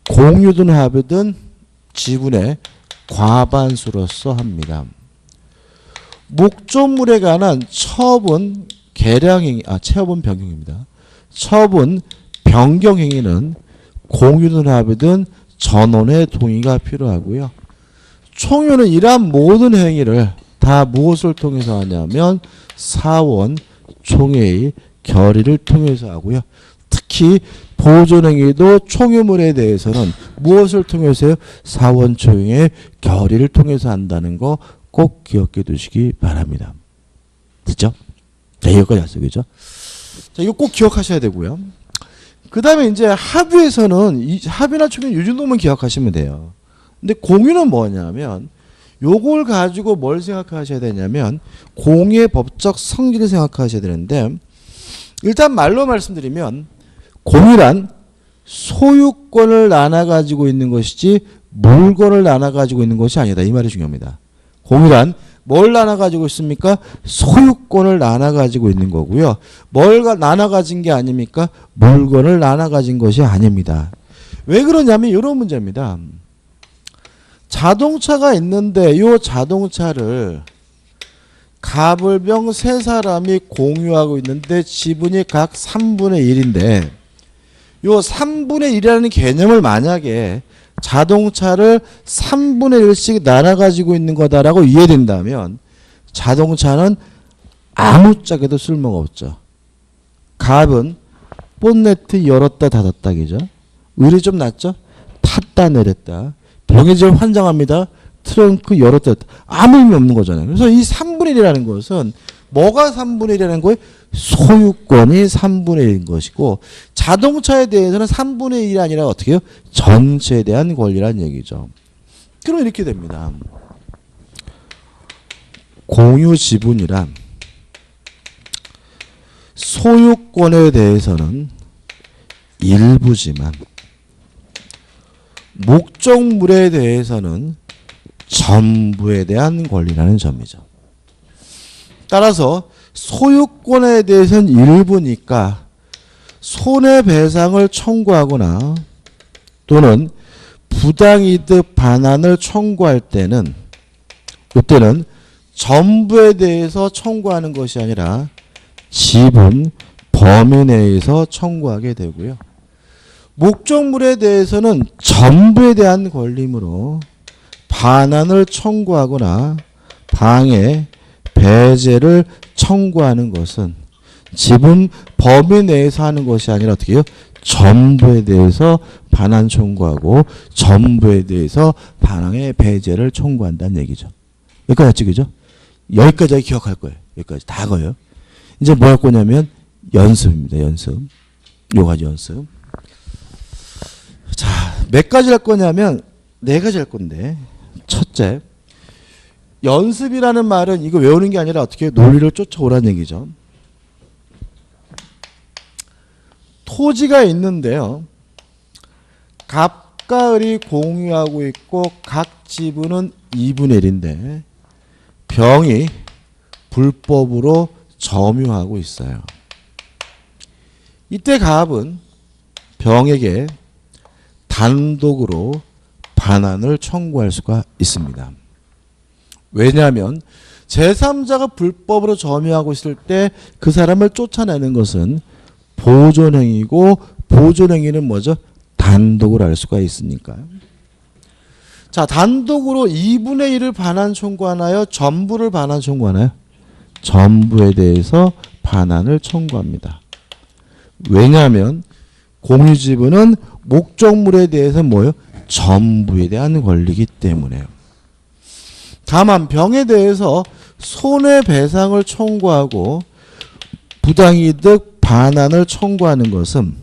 공유든 합의든 지분의 과반수로서 합니다. 목조물에 관한 처분 계량 행위, 처분 변경입니다. 처분 변경 행위는 공유든 합의든 전원의 동의가 필요하고요. 총유는 이러한 모든 행위를 다 무엇을 통해서 하냐면 사원 총회의 결의를 통해서 하고요. 특히 보존행위도 총유물에 대해서는 무엇을 통해서요? 사원 총회의 결의를 통해서 한다는 거 꼭 기억해 두시기 바랍니다. 됐죠? 자, 여기까지 약속이죠. 자, 이거 꼭 기억하셔야 되고요. 그 다음에 이제 합의에서는 합의나 총유 이 정도만 기억하시면 돼요. 근데 공유는 뭐냐면 요걸 가지고 뭘 생각하셔야 되냐면 공유의 법적 성질을 생각하셔야 되는데 일단 말로 말씀드리면 공유란 소유권을 나눠 가지고 있는 것이지 물건을 나눠 가지고 있는 것이 아니다. 이 말이 중요합니다. 공유란 뭘 나눠 가지고 있습니까? 소유권을 나눠 가지고 있는 거고요. 뭘 나눠 가진 게 아닙니까? 물건을 나눠 가진 것이 아닙니다. 왜 그러냐면 이런 문제입니다. 자동차가 있는데 이 자동차를 가불병 세 사람이 공유하고 있는데 지분이 각 3분의 1인데 이 3분의 1이라는 개념을 만약에 자동차를 3분의 1씩 나눠 가지고 있는 거다라고 이해된다면 자동차는 아무짝에도 쓸모가 없죠. 갑은 본네트 열었다 닫았다 그죠? 의리 좀 낮죠? 탔다 내렸다. 병이질 환장합니다. 트렁크 열었다 닫았다. 아무 의미 없는 거잖아요. 그래서 이 3분의 1이라는 것은 뭐가 3분의 1이라는 거예요? 소유권이 3분의 1인 것이고 자동차에 대해서는 3분의 1이 아니라 어떻게 해요? 전체에 대한 권리라는 얘기죠. 그럼 이렇게 됩니다. 공유 지분이란 소유권에 대해서는 일부지만 목적물에 대해서는 전부에 대한 권리라는 점이죠. 따라서 소유권에 대해서는 일부니까 손해배상을 청구하거나 또는 부당이득 반환을 청구할 때는 이때는 전부에 대해서 청구하는 것이 아니라 지분 범위 내에서 청구하게 되고요. 목적물에 대해서는 전부에 대한 권리이므로 반환을 청구하거나 방해, 배제를 청구하는 것은 지분 범위 내에서 하는 것이 아니라 어떻게 해요? 전부에 대해서 반환 청구하고 전부에 대해서 반항의 배제를 청구한다는 얘기죠. 여기까지 아시겠죠? 여기까지 기억할 거예요. 여기까지 다 거예요. 이제 뭐 할 거냐면 연습입니다. 연습. 요 가지 연습. 자, 몇 가지 할 거냐면 네 가지 할 건데 첫째, 연습이라는 말은 이거 외우는 게 아니라 어떻게 논리를 쫓아오라는 얘기죠. 토지가 있는데요. 갑과 을이 공유하고 있고 각 지분은 2분의 1인데 병이 불법으로 점유하고 있어요. 이때 갑은 병에게 단독으로 반환을 청구할 수가 있습니다. 왜냐하면 제3자가 불법으로 점유하고 있을 때 그 사람을 쫓아내는 것은 보존행위고 보존행위는 뭐죠? 단독으로 할 수가 있으니까요. 자, 단독으로 2분의 1을 반환 청구하나요? 전부를 반환 청구하나요? 전부에 대해서 반환을 청구합니다. 왜냐하면 공유지분은 목적물에 대해서 뭐예요? 전부에 대한 권리이기 때문에요. 다만 병에 대해서 손해배상을 청구하고 부당이득 반환을 청구하는 것은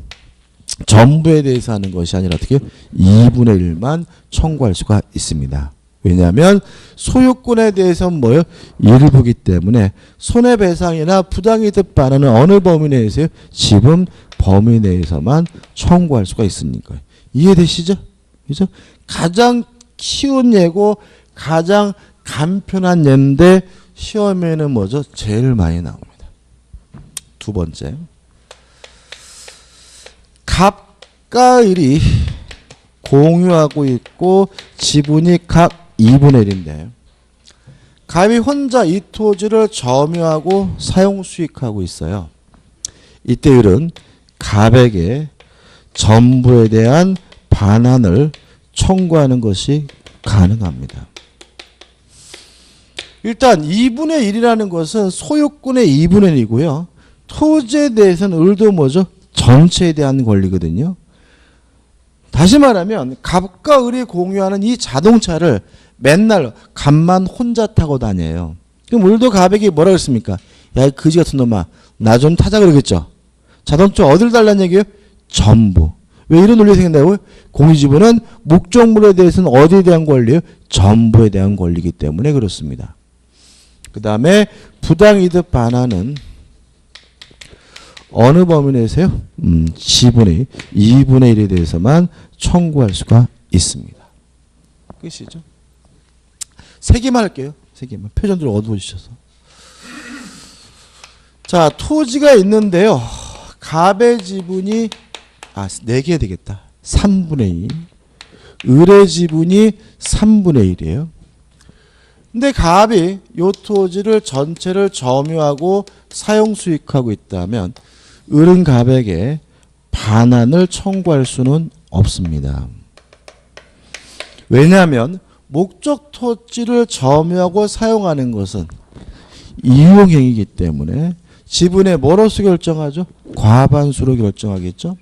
전부에 대해서 하는 것이 아니라 어떻게 2분의 1만 청구할 수가 있습니다. 왜냐하면 소유권에 대해서는 뭐예요? 일부기 때문에 손해배상이나 부당이득 반환은 어느 범위 내에서요? 지분 범위 내에서만 청구할 수가 있으니까요. 이해되시죠? 그죠? 가장 쉬운 예고 가장 간편한 예인데 시험에는 뭐죠? 제일 많이 나옵니다. 두 번째. 갑과 을이 공유하고 있고 지분이 각 2분의 1인데 갑이 혼자 이 토지를 점유하고 사용 수익하고 있어요. 이때 을은 갑에게 전부에 대한 반환을 청구하는 것이 가능합니다. 일단 2분의 1이라는 것은 소유권의 2분의 1이고요. 토지에 대해서는 을도 뭐죠? 전체에 대한 권리거든요. 다시 말하면 갑과 을이 공유하는 이 자동차를 맨날 갑만 혼자 타고 다녀요. 그럼 을도 갑에게 뭐라 그랬습니까? 야, 이 거지 같은 놈아, 나 좀 타자 그러겠죠. 자동차 어딜 달라는 얘기예요? 전부. 왜 이런 논리 생긴다고요? 공유지분은 목적물에 대해서는 어디에 대한 권리예요? 전부에 대한 권리이기 때문에 그렇습니다. 그 다음에 부당이득 반환은 어느 범위 내에서요? 지분의 2분의 1에 대해서만 청구할 수가 있습니다. 끝이죠. 세 개만 할게요. 세 개만. 표정들 어두워지셔서. 자, 토지가 있는데요. 갑의 지분이 4개 되겠다. 3분의 2. 을의 지분이 3분의 1이에요. 근데 갑이 이 토지를 전체를 점유하고 사용 수익하고 있다면 을은 갑에게 반환을 청구할 수는 없습니다. 왜냐하면 목적 토지를 점유하고 사용하는 것은 이용행위이기 때문에 지분의 뭐로서 결정하죠? 과반수로 결정하겠죠.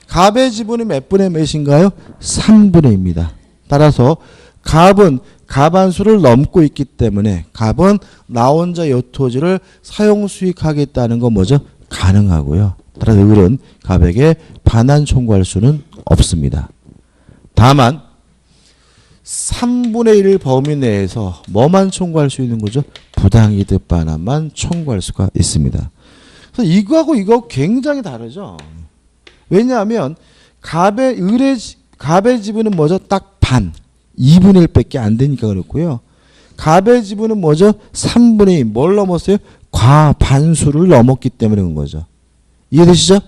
갑의 지분이 몇 분의 몇인가요? 3분의 2입니다. 따라서 갑은 과반수를 넘고 있기 때문에 갑은 나 혼자 이 토지를 사용 수익하겠다는 건 뭐죠? 가능하고요. 따라서 을은 갑에게 반환 청구할 수는 없습니다. 다만 3분의 1 범위 내에서 뭐만 청구할 수 있는 거죠? 부당이득 반환만 청구할 수가 있습니다. 그래서 이거하고 이거 굉장히 다르죠. 왜냐하면 갑의 지분은 뭐죠? 딱 반. 2분의 1밖에 안 되니까 그렇고요. 갑의 지분은 뭐죠? 3분의 2. 뭘 넘었어요? 과반수를 넘었기 때문에 그런 거죠. 이해되시죠?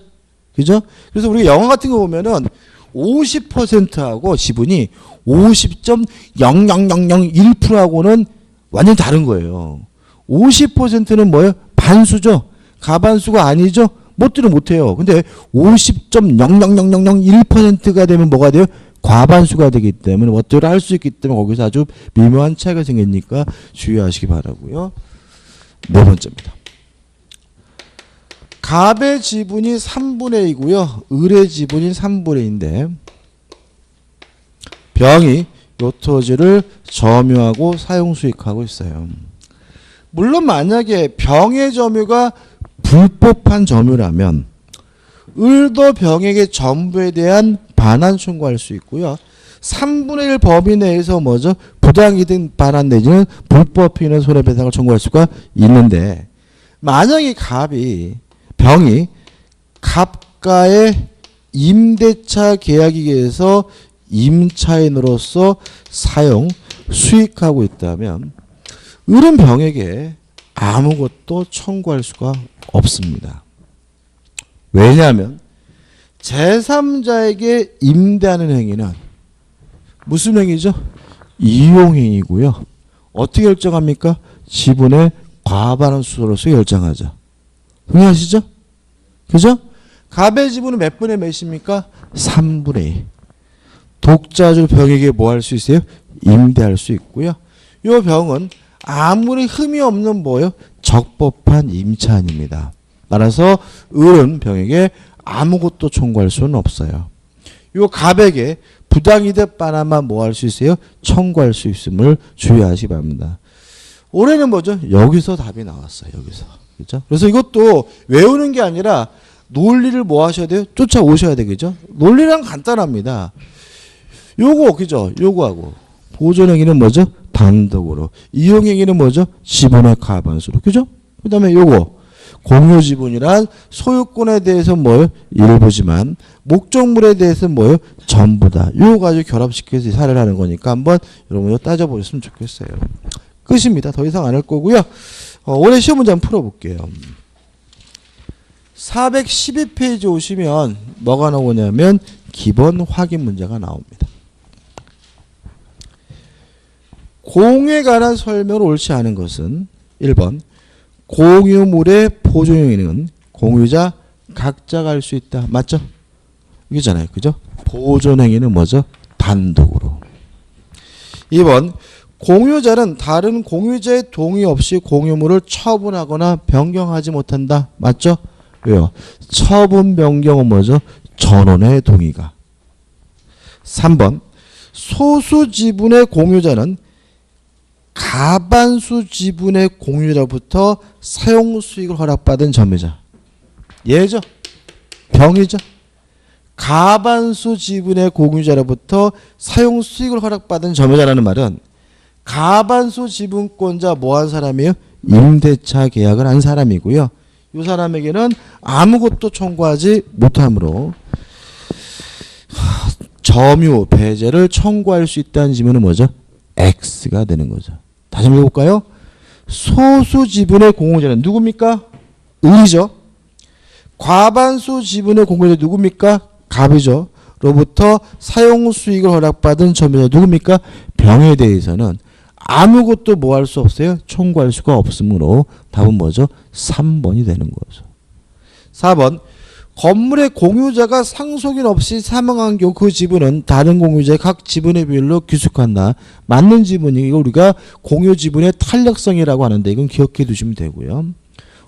그죠? 그래서 우리가 영화 같은 거 보면은 50%하고 지분이 50.00001%하고는 완전 다른 거예요. 50%는 뭐예요? 반수죠. 가반수가 아니죠. 못들은 못해요. 근데 50.00001%가 되면 뭐가 돼요? 과반수가 되기 때문에 뭐들을 할 수 있기 때문에 거기서 아주 미묘한 차이가 생기니까 주의하시기 바라고요. 네 번째입니다. 갑의 지분이 3분의 2고요. 을의 지분이 3분의 2인데 병이 요 토지를 점유하고 사용 수익하고 있어요. 물론 만약에 병의 점유가 불법한 점유라면 을도 병에게 전부에 대한 반환 청구할 수 있고요. 3분의 1 범위 내에서 뭐죠? 부당이득 반환 내지는 불법 행위는 손해배상을 청구할 수가 있는데 만약에 병이 갑과의 임대차 계약에 의해서 임차인으로서 사용 수익하고 있다면 을은 병에게 아무것도 청구할 수가 없습니다. 왜냐하면 제3자에게 임대하는 행위는 무슨 행위죠? 이용행위고요. 어떻게 결정합니까? 지분의 과반은 수로서 결정하죠. 동의하시죠? 그죠? 갑의 지분은 몇 분의 몇입니까? 3분의 2. 독자적 병에게 뭐 할 수 있어요? 임대할 수 있고요. 이 병은 아무리 흠이 없는 뭐예요? 적법한 임차인입니다. 따라서 을은 병에게 아무것도 청구할 수는 없어요. 이 갑에게 부당이득 바나만 뭐 할 수 있어요? 청구할 수 있음을 주의하시기 바랍니다. 올해는 뭐죠? 여기서 답이 나왔어요. 여기서. 그죠? 그래서 이것도 외우는 게 아니라 논리를 뭐 하셔야 돼요? 쫓아오셔야 되겠죠? 논리랑 간단합니다. 요거, 그죠? 요거하고. 보존행위는 뭐죠? 단독으로. 이용행위는 뭐죠? 지분의 과반수로. 그죠? 그 다음에 요거. 공유지분이란 소유권에 대해서 뭐예요? 일부지만 목적물에 대해서 뭐예요? 전부다. 요거 가지고 결합시켜서 사례를 하는 거니까 한번 여러분 따져보셨으면 좋겠어요. 끝입니다. 더 이상 안 할 거고요. 올해 시험 문제 한번 풀어볼게요. 412페이지 오시면 뭐가 나오냐면 기본 확인 문제가 나옵니다. 공유에 관한 설명을 옳지 않은 것은 1번 공유물의 보존행위는 공유자 각자가 할 수 있다. 맞죠? 이거잖아요. 그죠? 보존행위는 뭐죠? 단독으로. 2번 공유자는 다른 공유자의 동의 없이 공유물을 처분하거나 변경하지 못한다. 맞죠? 왜요? 처분 변경은 뭐죠? 전원의 동의가. 3번 소수 지분의 공유자는 가반수 지분의 공유자로부터 사용 수익을 허락받은 점유자. 예죠? 병이죠? 가반수 지분의 공유자로부터 사용 수익을 허락받은 점유자라는 말은 가반수 지분권자 뭐 한 사람이에요? 임대차 계약을 한 사람이고요. 이 사람에게는 아무것도 청구하지 못하므로 점유, 배제를 청구할 수 있다는 지문은 뭐죠? X가 되는 거죠. 다시 한번 해볼까요? 소수 지분의 공유자는 누굽니까? 을이죠. 과반수 지분의 공유자 누굽니까? 갑이죠. 로부터 사용 수익을 허락받은 점유자 누굽니까? 병에 대해서는 아무것도 뭐 할 수 없어요? 청구할 수가 없으므로 답은 뭐죠? 3번이 되는 거죠. 4번 건물의 공유자가 상속인 없이 사망한 경우 그 지분은 다른 공유자의 각 지분의 비율로 귀속한다. 맞는 지분이 이거 우리가 공유 지분의 탄력성이라고 하는데 이건 기억해 두시면 되고요.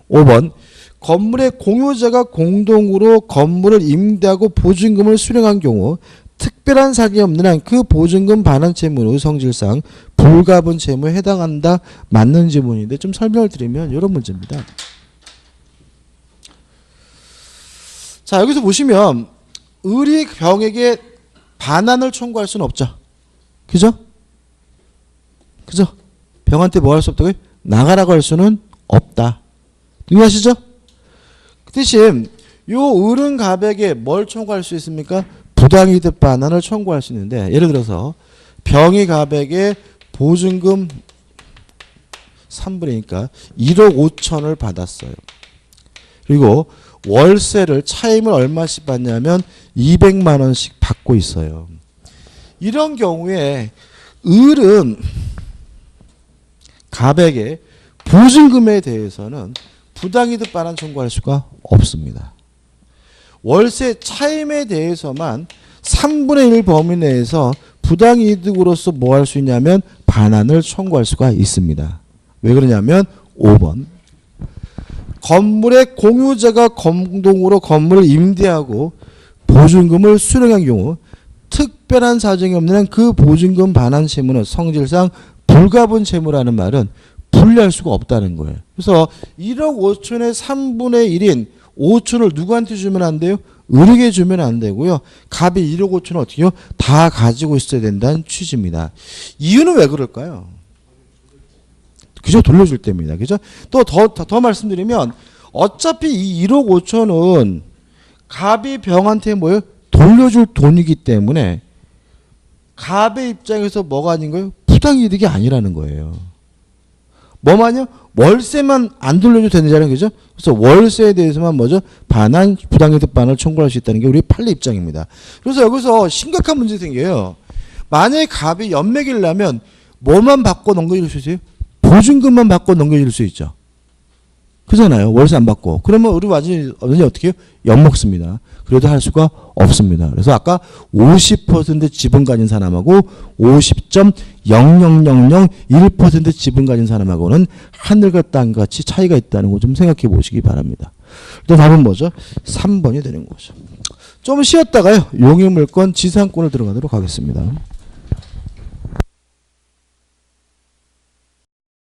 5번 건물의 공유자가 공동으로 건물을 임대하고 보증금을 수령한 경우 특별한 사정이 없는 한 그 보증금 반환 채무의 성질상 불가분 채무에 해당한다. 맞는 지문인데 좀 설명을 드리면 이런 문제입니다. 자, 여기서 보시면 을이 병에게 반환을 청구할 수는 없죠. 그죠? 그죠? 병한테 뭐 할 수 없다고요? 나가라고 할 수는 없다. 이해하시죠? 그 대신 요 을은 갑에게 뭘 청구할 수 있습니까? 부당이득 반환을 청구할 수 있는데 예를 들어서 병이 갑에게 보증금 3분이니까 1억 5천을 받았어요. 그리고 월세를 차임을 얼마씩 받냐면 200만 원씩 받고 있어요. 이런 경우에 을은 갑에게 보증금에 대해서는 부당이득 반환 청구할 수가 없습니다. 월세 차임에 대해서만 3분의 1 범위 내에서 부당이득으로서 뭐 할 수 있냐면 반환을 청구할 수가 있습니다. 왜 그러냐면 5번 건물의 공유자가 공동으로 건물을 임대하고 보증금을 수령한 경우 특별한 사정이 없는 한 그 보증금 반환 채무는 성질상 불가분 채무라는 말은 분리할 수가 없다는 거예요. 그래서 1억 5천의 3분의 1인 5천을 누구한테 주면 안 돼요? 을에게 주면 안 되고요. 갑이 1억 5천을 어떻게 해요? 다 가지고 있어야 된다는 취지입니다. 이유는 왜 그럴까요? 그죠? 돌려줄 때입니다. 그죠? 또 더 말씀드리면 어차피 이 1억 5천은 갑이 병한테 뭐예요? 돌려줄 돈이기 때문에 갑의 입장에서 뭐가 아닌 거예요? 부당이득이 아니라는 거예요. 뭐만요? 월세만 안 돌려도 되잖아요. 그죠? 그래서 월세에 대해서만 뭐죠? 반환, 부당이득 반환을 청구할 수 있다는 게 우리 판례 입장입니다. 그래서 여기서 심각한 문제 생겨요. 만약에 갑이 연매기를 뭐만 받고 넘겨줄 수 있어요? 보증금만 받고 넘겨줄 수 있죠. 그잖아요. 월세 안 받고. 그러면 우리 완전히 어떻게 해요? 엿먹습니다. 그래도 할 수가 없습니다. 그래서 아까 50% 지분 가진 사람하고 50.00001% 지분 가진 사람하고는 하늘과 땅같이 차이가 있다는 거 좀 생각해 보시기 바랍니다. 일단 답은 뭐죠? 3번이 되는 거죠. 좀 쉬었다가요. 용의물권 지상권을 들어가도록 하겠습니다.